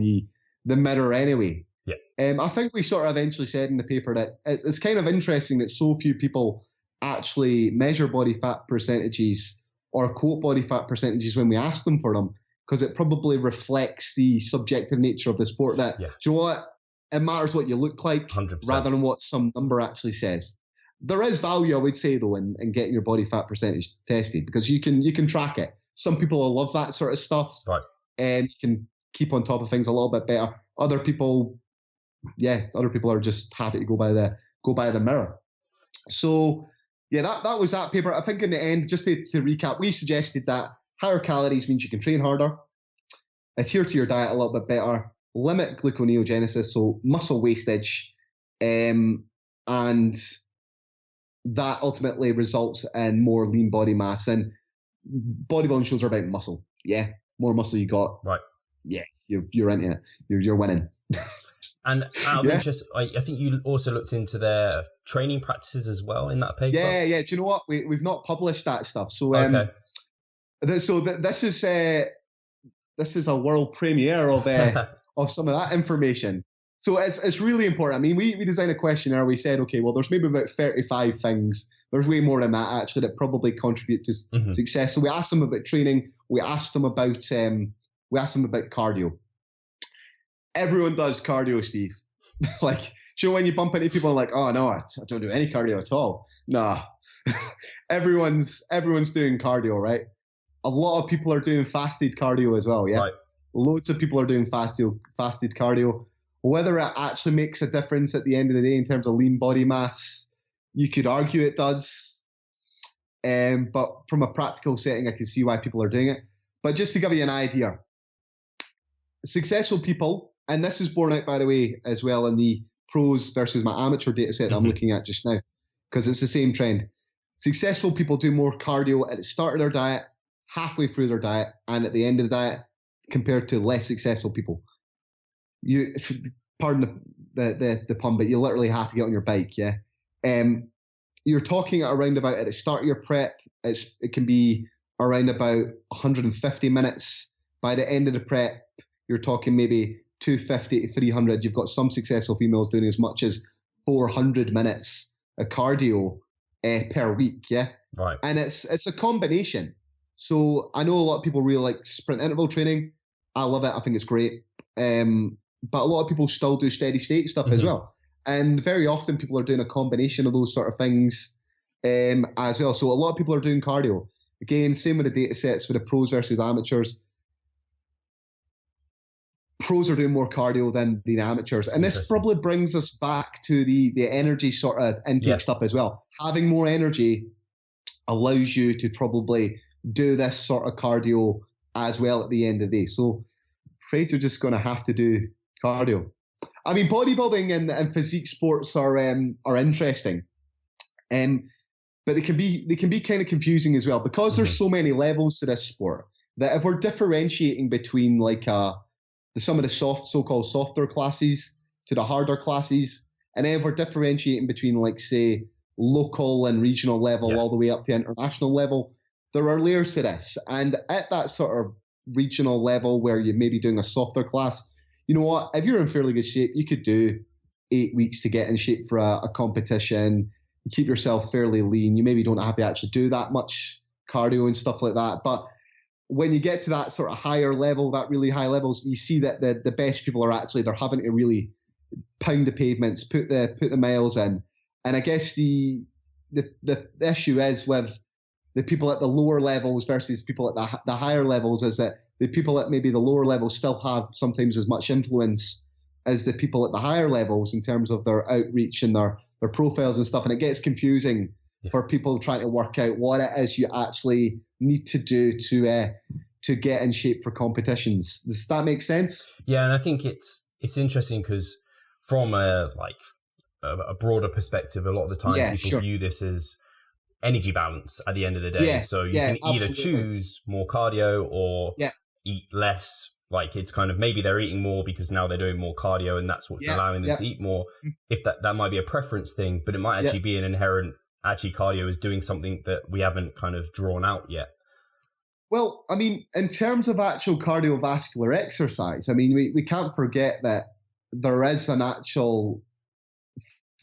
the mirror anyway. Yeah. I think we sort of eventually said in the paper that it's kind of interesting that so few people actually measure body fat percentages or quote body fat percentages when we ask them for them, because it probably reflects the subjective nature of the sport that, do you know what? It matters what you look like 100%. rather than what some number actually says. There is value, I would say, though, in getting your body fat percentage tested, because you can track it. Some people will love that sort of stuff. Right. And you can keep on top of things a little bit better. Other people are just happy to go by the mirror. So yeah, that was that paper. I think in the end, just to recap, we suggested that higher calories means you can train harder, adhere to your diet a little bit better, limit gluconeogenesis, so muscle wastage, and that ultimately results in more lean body mass. And bodybuilding shows are about muscle. Yeah, more muscle you got. Right. Yeah, you're into it. You're winning. And out of interest, I think you also looked into their training practices as well in that paper. Yeah. Do you know what? We've not published that stuff. So okay. This is a world premiere of of some of that information. So it's really important. I mean, we designed a questionnaire. We said, okay, well, there's maybe about 35 things. There's way more than that actually that probably contribute to success. So we asked them about training. We asked them about cardio. Everyone does cardio, Steve. Like, you know, when you bump into people like, oh no, I don't do any cardio at all. Nah, everyone's doing cardio, right? A lot of people are doing fasted cardio as well. Yeah, right. Loads of people are doing fasted cardio. Whether it actually makes a difference at the end of the day in terms of lean body mass, you could argue it does. But from a practical setting, I can see why people are doing it. But just to give you an idea, successful people, and this is borne out, by the way, as well in the pros versus my amateur data set that I'm looking at just now, because it's the same trend. Successful people do more cardio at the start of their diet, halfway through their diet, and at the end of the diet, compared to less successful people. You, pardon the pun, but you literally have to get on your bike, yeah? You're talking around about at the start of your prep, it can be around about 150 minutes. By the end of the prep, you're talking maybe 250 to 300. You've got some successful females doing as much as 400 minutes of cardio per week, yeah? Right. And it's a combination. So I know a lot of people really like sprint interval training. I love it. I think it's great. But a lot of people still do steady state stuff as well. And very often people are doing a combination of those sort of things as well. So a lot of people are doing cardio. Again, same with the data sets for the pros versus amateurs. Pros are doing more cardio than the amateurs. And this probably brings us back to the energy sort of intake stuff as well. Having more energy allows you to probably do this sort of cardio as well at the end of the day. So afraid you're just going to have to do cardio. I mean, bodybuilding and physique sports are interesting, but they can be kind of confusing as well, because there's so many levels to this sport that if we're differentiating between like some of the so-called softer classes to the harder classes, and then if we're differentiating between like say local and regional level all the way up to international level, there are layers to this. And at that sort of regional level where you may be doing a softer class, you know what, if you're in fairly good shape, you could do 8 weeks to get in shape for a competition. You keep yourself fairly lean. You maybe don't have to actually do that much cardio and stuff like that. But when you get to that sort of higher level, that really high levels, you see that the best people are actually, they're having to really pound the pavements, put the miles in. And I guess the issue is with the people at the lower levels versus people at the higher levels is that the people at maybe the lower levels still have sometimes as much influence as the people at the higher levels in terms of their outreach and their profiles and stuff. And it gets confusing for people trying to work out what it is you actually need to do to get in shape for competitions. Does that make sense? Yeah, and I think it's interesting because from a broader perspective, a lot of the time people view this as energy balance at the end of the day. So you can either choose more cardio or eat less Like it's kind of maybe they're eating more because now they're doing more cardio and that's what's allowing them to eat more. If that might be a preference thing, but it might actually be an inherent, actually cardio is doing something that we haven't kind of drawn out yet. Well, I mean, in terms of actual cardiovascular exercise, I mean, we can't forget that there is an actual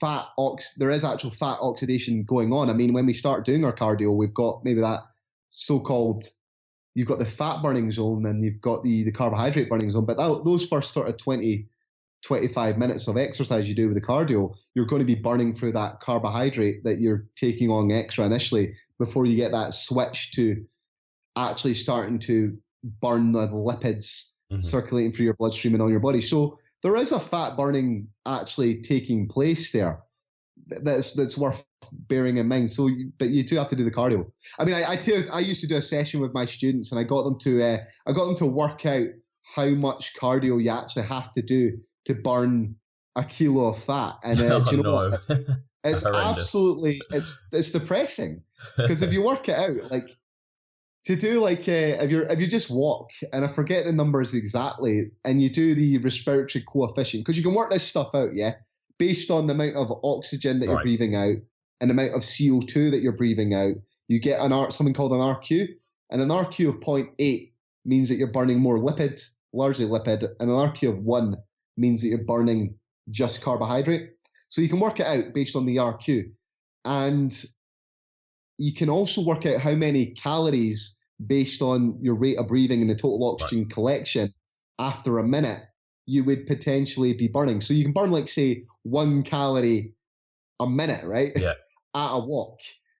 fat oxidation going on. I mean, when we start doing our cardio, we've got maybe that so-called, you've got the fat burning zone and you've got the carbohydrate burning zone. But those first sort of 20, 25 minutes of exercise you do with the cardio, you're going to be burning through that carbohydrate that you're taking on extra initially before you get that switch to actually starting to burn the lipids circulating through your bloodstream and on your body. So there is a fat burning actually taking place there that's worth bearing in mind. So, but you do have to do the cardio. I mean, I used to do a session with my students, and I got them to work out how much cardio you actually have to do to burn a kilo of fat. And do you know what? It's absolutely it's depressing, because if you work it out, like to do like if you just walk, and I forget the numbers exactly, and you do the respiratory coefficient, because you can work this stuff out, based on the amount of oxygen that you're breathing out and the amount of CO2 that you're breathing out, you get something called an RQ, and an RQ of 0.8 means that you're burning more lipid, largely lipid, and an RQ of 1 means that you're burning just carbohydrate. So you can work it out based on the RQ, and you can also work out how many calories based on your rate of breathing and the total oxygen collection after a minute you would potentially be burning. So you can burn, like, say, 1 calorie a minute, right? Yeah. At a walk.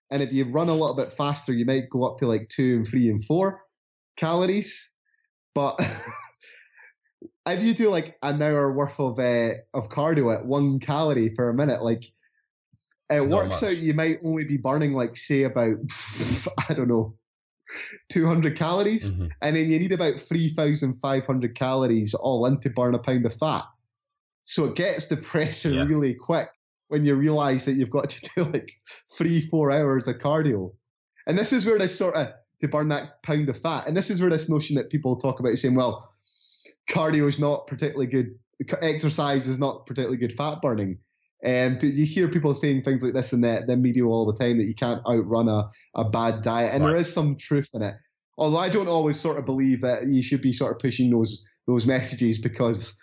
And if you run a little bit faster, you might go up to like 2 and 3 and 4 calories. But if you do like an hour worth of cardio at 1 calorie per minute, like, it works out you might only be burning, like, say, about, I don't know, 200 calories. And then you need about 3,500 calories all in to burn a pound of fat. So it gets depressing really quick when you realize that you've got to do like 3-4 hours of cardio. And this is where this sort of, to burn that pound of fat, and this is where this notion that people talk about saying, well, cardio is not particularly good, exercise is not particularly good fat burning. But you hear people saying things like this in the media all the time, that you can't outrun a bad diet. And there is some truth in it. Although I don't always sort of believe that you should be sort of pushing those messages, because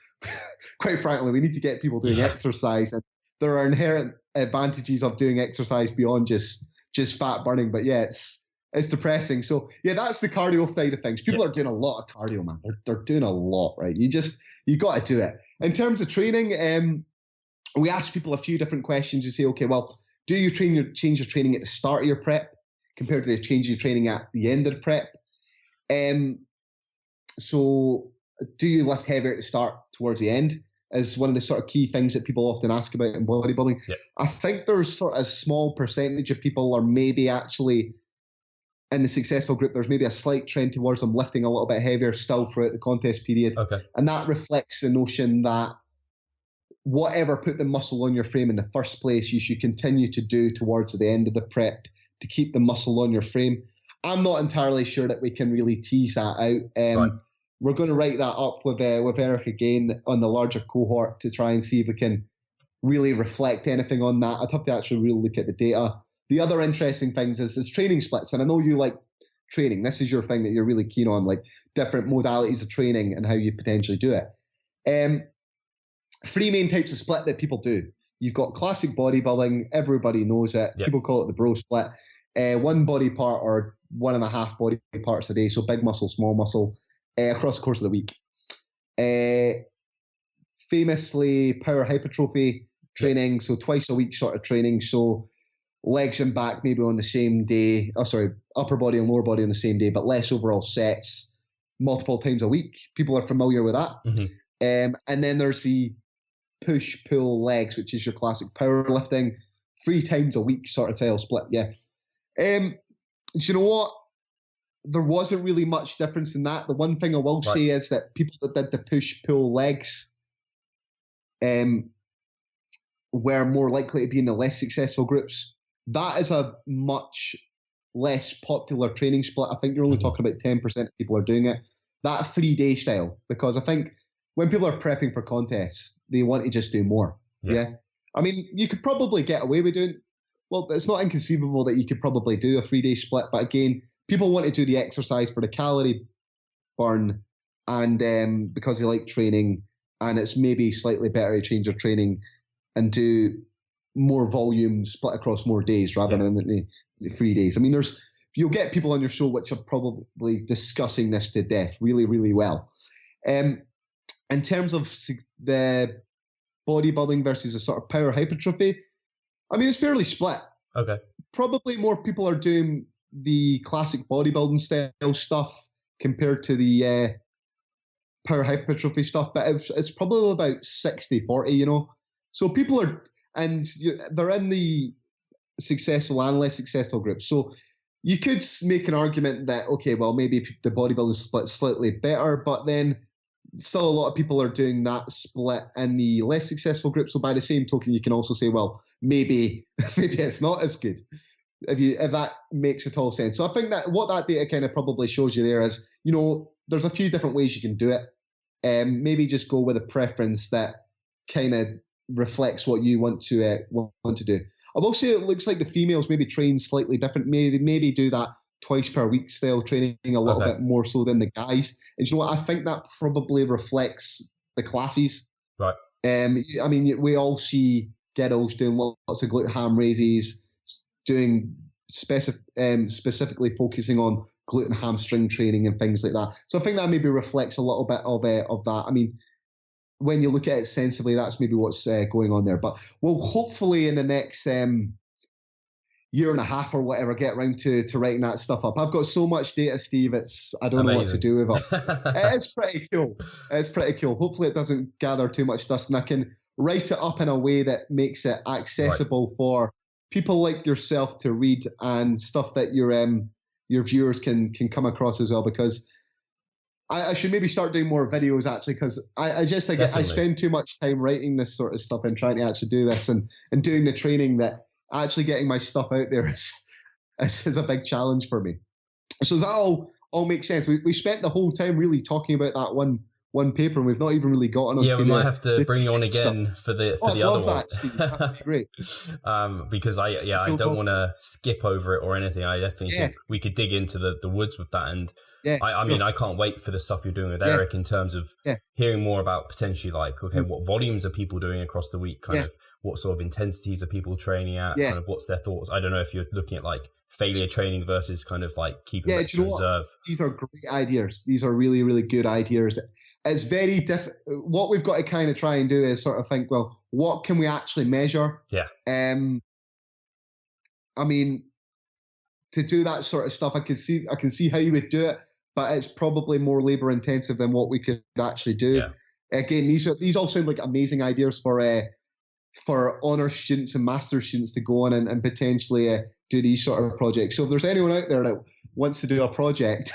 quite frankly, we need to get people doing exercise. And there are inherent advantages of doing exercise beyond just fat burning. But it's depressing. So that's the cardio side of things. People are doing a lot of cardio, man. They're doing a lot, right? You got to do it. In terms of training, we ask people a few different questions. You say, okay, well, do you change your training at the start of your prep compared to the change your training at the end of the prep? So do you lift heavier at the start towards the end? Is one of the sort of key things that people often ask about in bodybuilding. I think there's sort of a small percentage of people are maybe actually in the successful group, there's maybe a slight trend towards them lifting a little bit heavier still throughout the contest period. And that reflects the notion that whatever put the muscle on your frame in the first place, you should continue to do towards the end of the prep to keep the muscle on your frame. I'm not entirely sure that we can really tease that out. We're going to write that up with Eric again on the larger cohort to try and see if we can really reflect anything on that. I'd have to actually really look at the data. The other interesting things is training splits. And I know you like training. This is your thing that you're really keen on, like different modalities of training and how you potentially do it. 3 main types of split that people do. You've got classic bodybuilding. Everybody knows it. People call it the bro split. 1 body part or 1.5 body parts a day. So big muscle, small muscle, across the course of the week. Famously, power hypertrophy training. So twice a week sort of training. So legs and back maybe on the same day. Upper body and lower body on the same day, but less overall sets multiple times a week. People are familiar with that. And then there's the push, pull, legs, which is your classic powerlifting, 3 times a week sort of style split. Do you know what? There wasn't really much difference in that. The one thing I will say is that people that did the push, pull, legs were more likely to be in the less successful groups. That is a much less popular training split. I think you're only talking about 10% of people are doing it. that 3-day style, because I think when people are prepping for contests, they want to just do more. Yeah. I mean, you could probably get away with doing, well, it's not inconceivable that you could probably do a 3-day split, but again, people want to do the exercise for the calorie burn, and because they like training, and it's maybe slightly better to change your training and do more volume split across more days rather than the 3 days. I mean, you'll get people on your show which are probably discussing this to death really, really well. In terms of the bodybuilding versus a sort of power hypertrophy, I mean, it's fairly split. Okay. Probably more people are doing the classic bodybuilding style stuff compared to the power hypertrophy stuff, but it's probably about 60-40, you know. So people are, and they're in the successful and less successful groups. So you could make an argument that, okay, well, maybe the bodybuilding split slightly better, but then still a lot of people are doing that split in the less successful group. So by the same token, you can also say, well, maybe it's not as good, if that makes at all sense. So I think that what that data kind of probably shows you there is, you know, there's a few different ways you can do it. Maybe just go with a preference that kind of reflects what you want to do. I will say it looks like the females maybe train slightly different. Maybe do that twice per week style training a little bit more so than the guys. And you know what? I think that probably reflects the classes. Right. I mean, we all see girls doing lots of glute ham raises, doing specifically focusing on glute and hamstring training and things like that. So I think that maybe reflects a little bit of that. I mean, when you look at it sensibly, that's maybe what's going on there. But we'll hopefully in the next year and a half or whatever get around to writing that stuff up. I've got so much data, Steve, I don't know what to do with it. It's pretty cool. It's pretty cool. Hopefully it doesn't gather too much dust, and I can write it up in a way that makes it accessible for people like yourself to read, and stuff that your viewers can come across as well, because I should maybe start doing more videos actually, because I just think I spend too much time writing this sort of stuff and trying to actually do this and doing the training, that actually getting my stuff out there is a big challenge for me. So does that all make sense? We spent the whole time really talking about that one paper, and we've not even really gotten on. Yeah, we might have to bring you on again for the other one. That, Steve. That'd be great. Because I don't want to skip over it or anything. I definitely think we could dig into the woods with that. And I mean, I can't wait for the stuff you're doing with Eric in terms of hearing more about potentially like, okay, what volumes are people doing across the week? Kind of what sort of intensities are people training at? Kind of what's their thoughts? I don't know if you're looking at like failure training versus kind of like keeping reps in reserve. These are great ideas. These are really, really good ideas. It's very different. What we've got to kind of try and do is sort of think, well, what can we actually measure? Yeah. I mean, to do that sort of stuff, I can see how you would do it, but it's probably more labor intensive than what we could actually do. Yeah. Again, these all sound like amazing ideas for honor students and master students to go on and potentially do these sort of projects. So if there's anyone out there that wants to do a project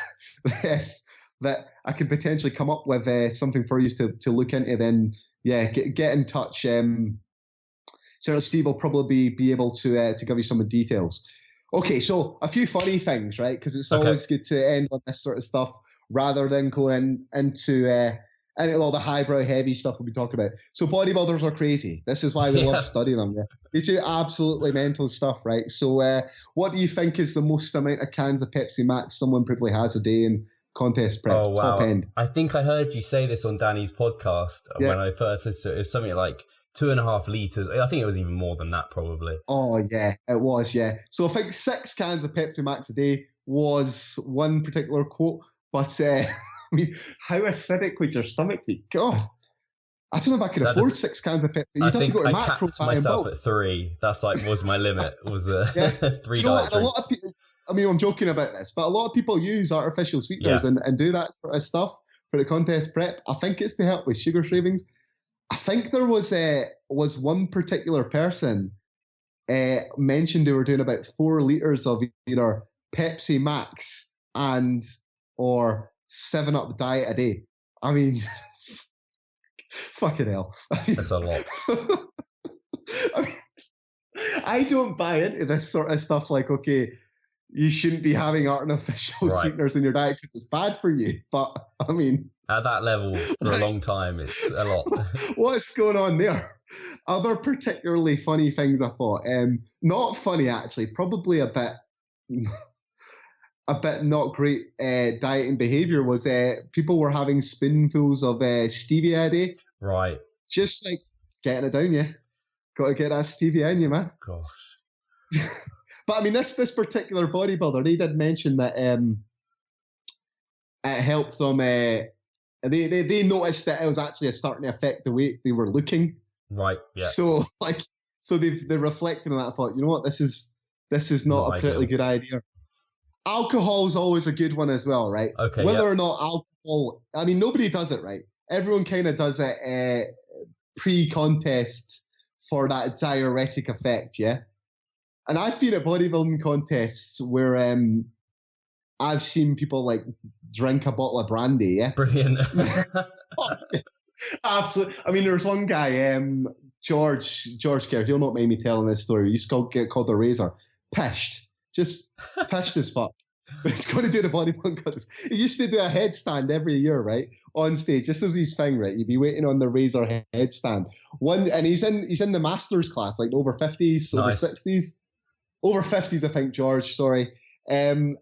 that I could potentially come up with something for you to look into, then get in touch. Certainly Steve will probably be able to give you some of the details. Okay, so a few funny things, right? Because it's always good to end on this sort of stuff rather than going into all the highbrow heavy stuff we'll be talking about. So bodybuilders are crazy. This is why we love studying them. Yeah? They do absolutely mental stuff, right? So what do you think is the most amount of cans of Pepsi Max someone probably has a day in contest prep? Oh, wow. Top end. I think I heard you say this on Danny's podcast when I first listened to it. It's something like 2.5 liters. I think it was even more than that, probably. Oh, yeah, it was, yeah. So I think 6 cans of Pepsi Max a day was one particular quote. But, I mean, how acidic would your stomach be? God, I don't know if I could afford 6 cans of Pepsi. You'd have to go to macro capped myself at 3. That's was my limit. Was 3 diet drinks. A lot of people, I mean, I'm joking about this, but a lot of people use artificial sweeteners and do that sort of stuff for the contest prep. I think it's to help with sugar cravings. I think there was one particular person mentioned they were doing about 4 liters of either Pepsi Max or 7-Up diet a day. I mean, fucking hell. That's a lot. I mean, I don't buy into this sort of stuff like, okay, you shouldn't be having artificial sweeteners in your diet because it's bad for you. But I mean, at that level for a long time, it's a lot. What's going on there? Other particularly funny things I thought, not funny actually, probably a bit not great dieting behavior was people were having spoonfuls of stevia a day. Right. Just like getting it down, yeah. Got to get that stevia in you, man. Gosh. But I mean, this particular bodybuilder, they did mention that it helped them. They noticed that it was actually starting to affect the way they were looking. Right. Yeah. So they reflected on that and thought, you know what, this is not a particularly good idea. Alcohol is always a good one as well, right? Okay. Whether or not alcohol, I mean, nobody does it, right? Everyone kind of does it pre-contest for that diuretic effect, yeah? And I've been at bodybuilding contests where I've seen people like drink a bottle of brandy, yeah? Brilliant. Absolutely. I mean, there's one guy, George Kerr, he'll not mind me telling this story. He used to get called the Razor. Just pished as fuck. But he's going to do the bodybuilding contest. He used to do a headstand every year, right? On stage. This was his thing, right? You'd be waiting on the Razor headstand. And he's in the masters class, like over 50s, over 60s. Over 50s, I think, George, sorry. And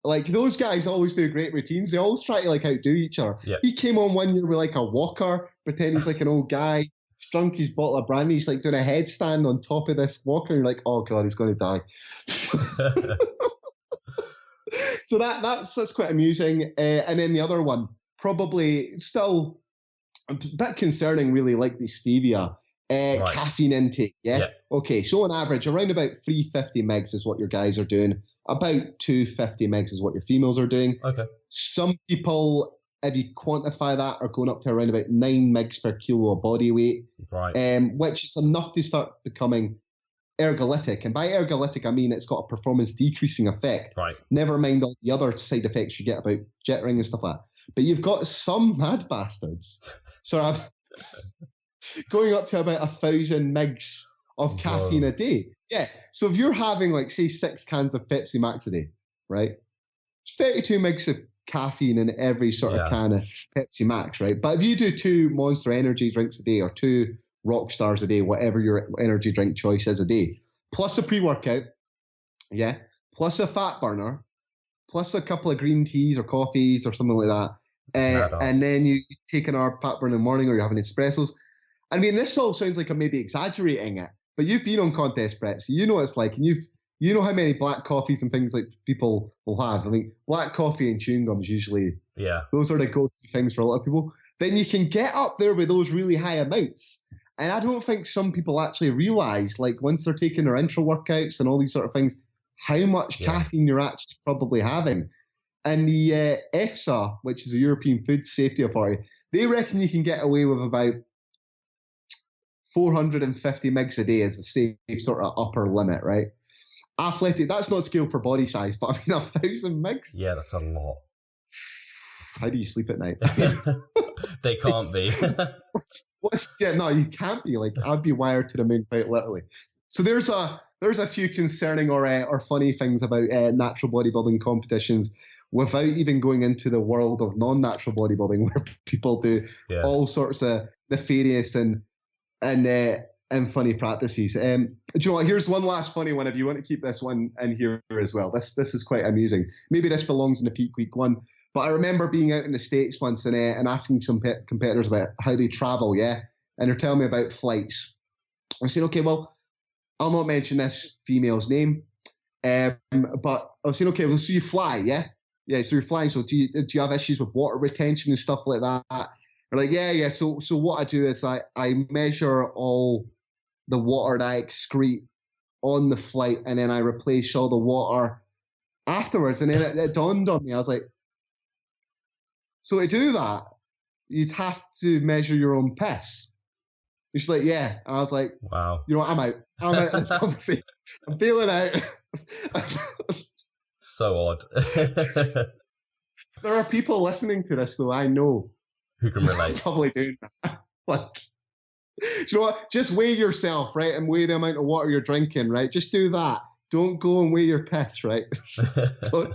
like those guys always do great routines. They always try to like outdo each other. Yeah. He came on one year with like a walker, pretend he's like an old guy, drunk his bottle of brandy. He's like doing a headstand on top of this walker. And you're like, oh God, he's going to die. So that's quite amusing. And then the other one, probably still a bit concerning, really, like the stevia. Caffeine intake, yeah? Okay, so on average, around about 350 megs is what your guys are doing. About 250 megs is what your females are doing. Okay. Some people, if you quantify that, are going up to around about 9 megs per kilo of body weight. Right. Which is enough to start becoming ergolytic. And by ergolytic, I mean it's got a performance decreasing effect. Right. Never mind all the other side effects you get about jittering and stuff like that. But you've got some mad bastards sort of going up to about 1,000 megs of caffeine a day. Yeah. So if you're having, like, say, 6 cans of Pepsi Max a day, right? 32 megs of caffeine in every sort of can of Pepsi Max, right? But if you do 2 Monster Energy drinks a day or 2 Rock Stars a day, whatever your energy drink choice is a day, plus a pre-workout, yeah, plus a fat burner, plus a couple of green teas or coffees or something like that, and then you take an hour fat burn in the morning or you're having espressos. I mean, this all sounds like I'm maybe exaggerating it, but you've been on contest prep, so you know what it's like, and you know how many black coffees and things like people will have. I mean, black coffee and chewing gums usually, those are the go-to things for a lot of people. Then you can get up there with those really high amounts. And I don't think some people actually realize, like, once they're taking their intra workouts and all these sort of things, how much caffeine you're actually probably having. And the EFSA, which is the European Food Safety Authority, they reckon you can get away with about 450 megs a day as the safe sort of upper limit, right? Athletic, that's not scaled for body size, but I mean, 1,000 megs? Yeah, that's a lot. How do you sleep at night? They can't be. No, you can't be. Like, I'd be wired to the moon quite literally. So there's a few concerning or funny things about natural bodybuilding competitions without even going into the world of non-natural bodybuilding, where people do all sorts of nefarious and funny practices. Do you know what? Here's one last funny one. If you want to keep this one in here as well, this is quite amusing. Maybe this belongs in the peak week one. But I remember being out in the States once and asking some competitors about how they travel, and they're telling me about flights. I said, okay, well, I'll not mention this female's name, but I was saying, okay, well, so you fly, yeah, so you're flying. So do you have issues with water retention and stuff like that? They're like, yeah. So what I do is I measure all the water that I excrete on the flight, and then I replace all the water afterwards. And then it dawned on me. I was like, so to do that, you'd have to measure your own piss. She's like, yeah. And I was like, wow. You know what? I'm out of this conversation. I'm feeling out. So odd. There are people listening to this, though, I know. Who can relate. Probably doing that. Like, you know what? Just weigh yourself, right? And weigh the amount of water you're drinking, right? Just do that. don't go and weigh your piss, right? don't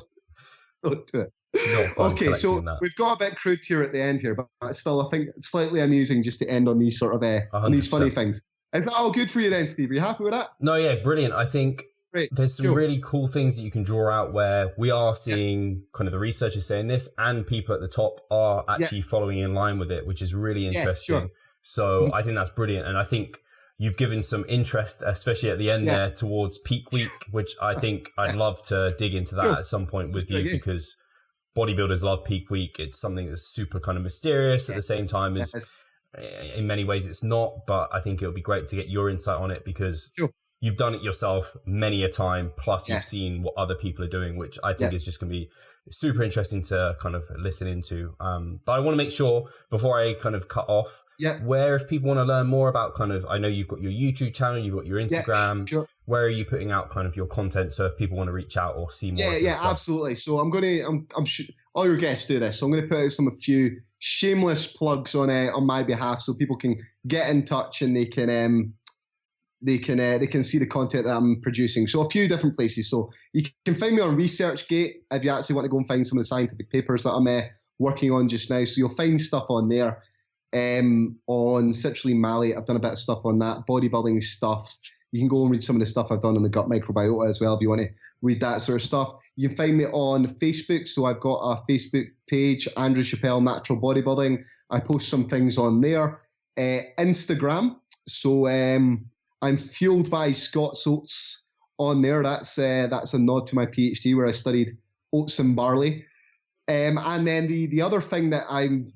do it. Not fun. Okay, so that. we've got a bit crude here at the end here, but still, I think it's slightly amusing just to end on these sort of on these funny things. Is that all good for you then, Steve? Are you happy with that? No, yeah, brilliant. I think there's some really cool things that you can draw out where we are seeing kind of the researchers saying this, and people at the top are actually following in line with it, which is really interesting. Yeah, sure. So I think that's brilliant. And I think you've given some interest, especially at the end there, towards peak week, which I think I'd love to dig into that at some point with you, because bodybuilders love peak week. It's something that's super kind of mysterious at the same time as in many ways it's not, but I think it would be great to get your insight on it, because you've done it yourself many a time, plus you've seen what other people are doing, which I think is just going to be super interesting to kind of listen into. But I want to make sure before I kind of cut off, where if people want to learn more about kind of, I know you've got your YouTube channel, you've got your Instagram, where are you putting out kind of your content? So if people want to reach out or see more of your stuff. Absolutely. So I'm sure all your guests do this. So I'm going to put out a few shameless plugs on my behalf, so people can get in touch and they can see the content that I'm producing. So a few different places. So you can find me on ResearchGate if you actually want to go and find some of the scientific papers that I'm working on just now. So you'll find stuff on there. On citrulline malate, I've done a bit of stuff on that, bodybuilding stuff. You can go and read some of the stuff I've done on the gut microbiota as well if you want to read that sort of stuff. You can find me on Facebook. So I've got a Facebook page, Andrew Chappell Natural Bodybuilding. I post some things on there. Instagram. So I'm fueled by Scott's oats on there. That's a nod to my PhD where I studied oats and barley. And then the other thing that I'm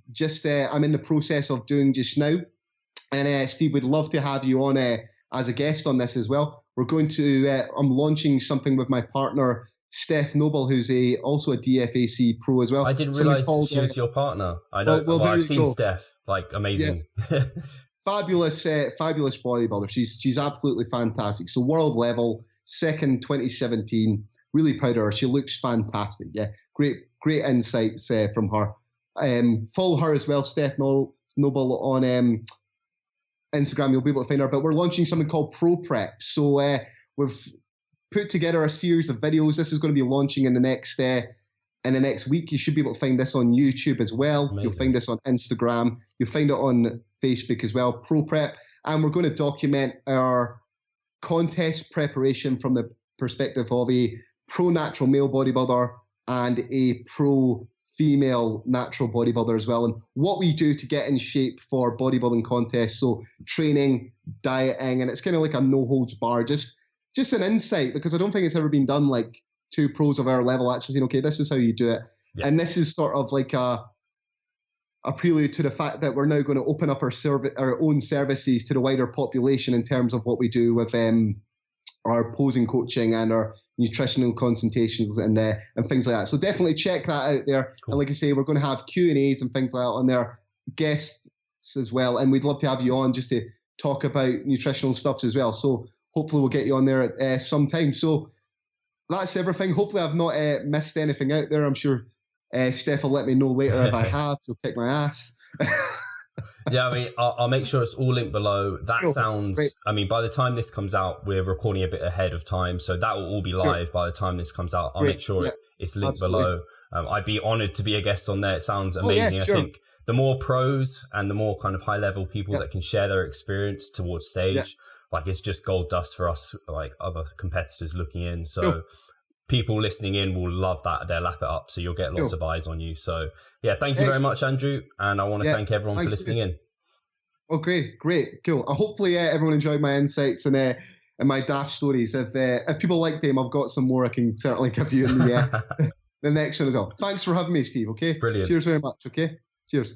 in the process of doing just now, and Steve, would love to have you on as a guest on this as well. We're going to I'm launching something with my partner Steph Noble, who's also a DFAC pro as well. I didn't realize she was your partner. I know. Well, I've seen Steph, like amazing. Yeah. Fabulous bodybuilder. She's absolutely fantastic. So world level, second 2017. Really proud of her. She looks fantastic. Yeah, great insights from her. Follow her as well, Steph Noble on Instagram. You'll be able to find her. But we're launching something called Pro Prep. So we've put together a series of videos. This is going to be launching in the next week. You should be able to find this on YouTube as well. Amazing. You'll find this on Instagram. You'll find it on Facebook as well, Pro Prep. And we're going to document our contest preparation from the perspective of a pro natural male bodybuilder and a pro female natural bodybuilder as well, and what we do to get in shape for bodybuilding contests. So training, dieting, and it's kind of like a no holds bar, just an insight, because I don't think it's ever been done, like two pros of our level actually saying, okay, this is how you do it. Yeah. And this is sort of like a prelude to the fact that we're now going to open up our own services to the wider population in terms of what we do with our posing coaching and our nutritional consultations and things like that. So definitely check that out there. Cool. And like I say, we're going to have Q&As and things like that on there, guests as well. And we'd love to have you on just to talk about nutritional stuff as well. So hopefully we'll get you on there at some time. So that's everything. Hopefully I've not missed anything out there. I'm sure Steph will let me know later if I have. She'll kick my ass. Yeah, I mean, I'll make sure it's all linked below. That sounds, great. I mean, by the time this comes out, we're recording a bit ahead of time, so that will all be live by the time this comes out. I'll make sure it's linked below. I'd be honored to be a guest on there. It sounds amazing. I think the more pros and the more kind of high level people that can share their experience towards stage, like it's just gold dust for us, like other competitors looking in. So people listening in will love that. They'll lap it up. So you'll get lots of eyes on you. So yeah, thank you very much, Andrew. And I want to thank everyone for listening in. Oh, great. Cool. Hopefully everyone enjoyed my insights and my daft stories. If people like them, I've got some more I can certainly give you in the next one as well. Thanks for having me, Steve. Okay. Brilliant. Cheers very much. Okay. Cheers.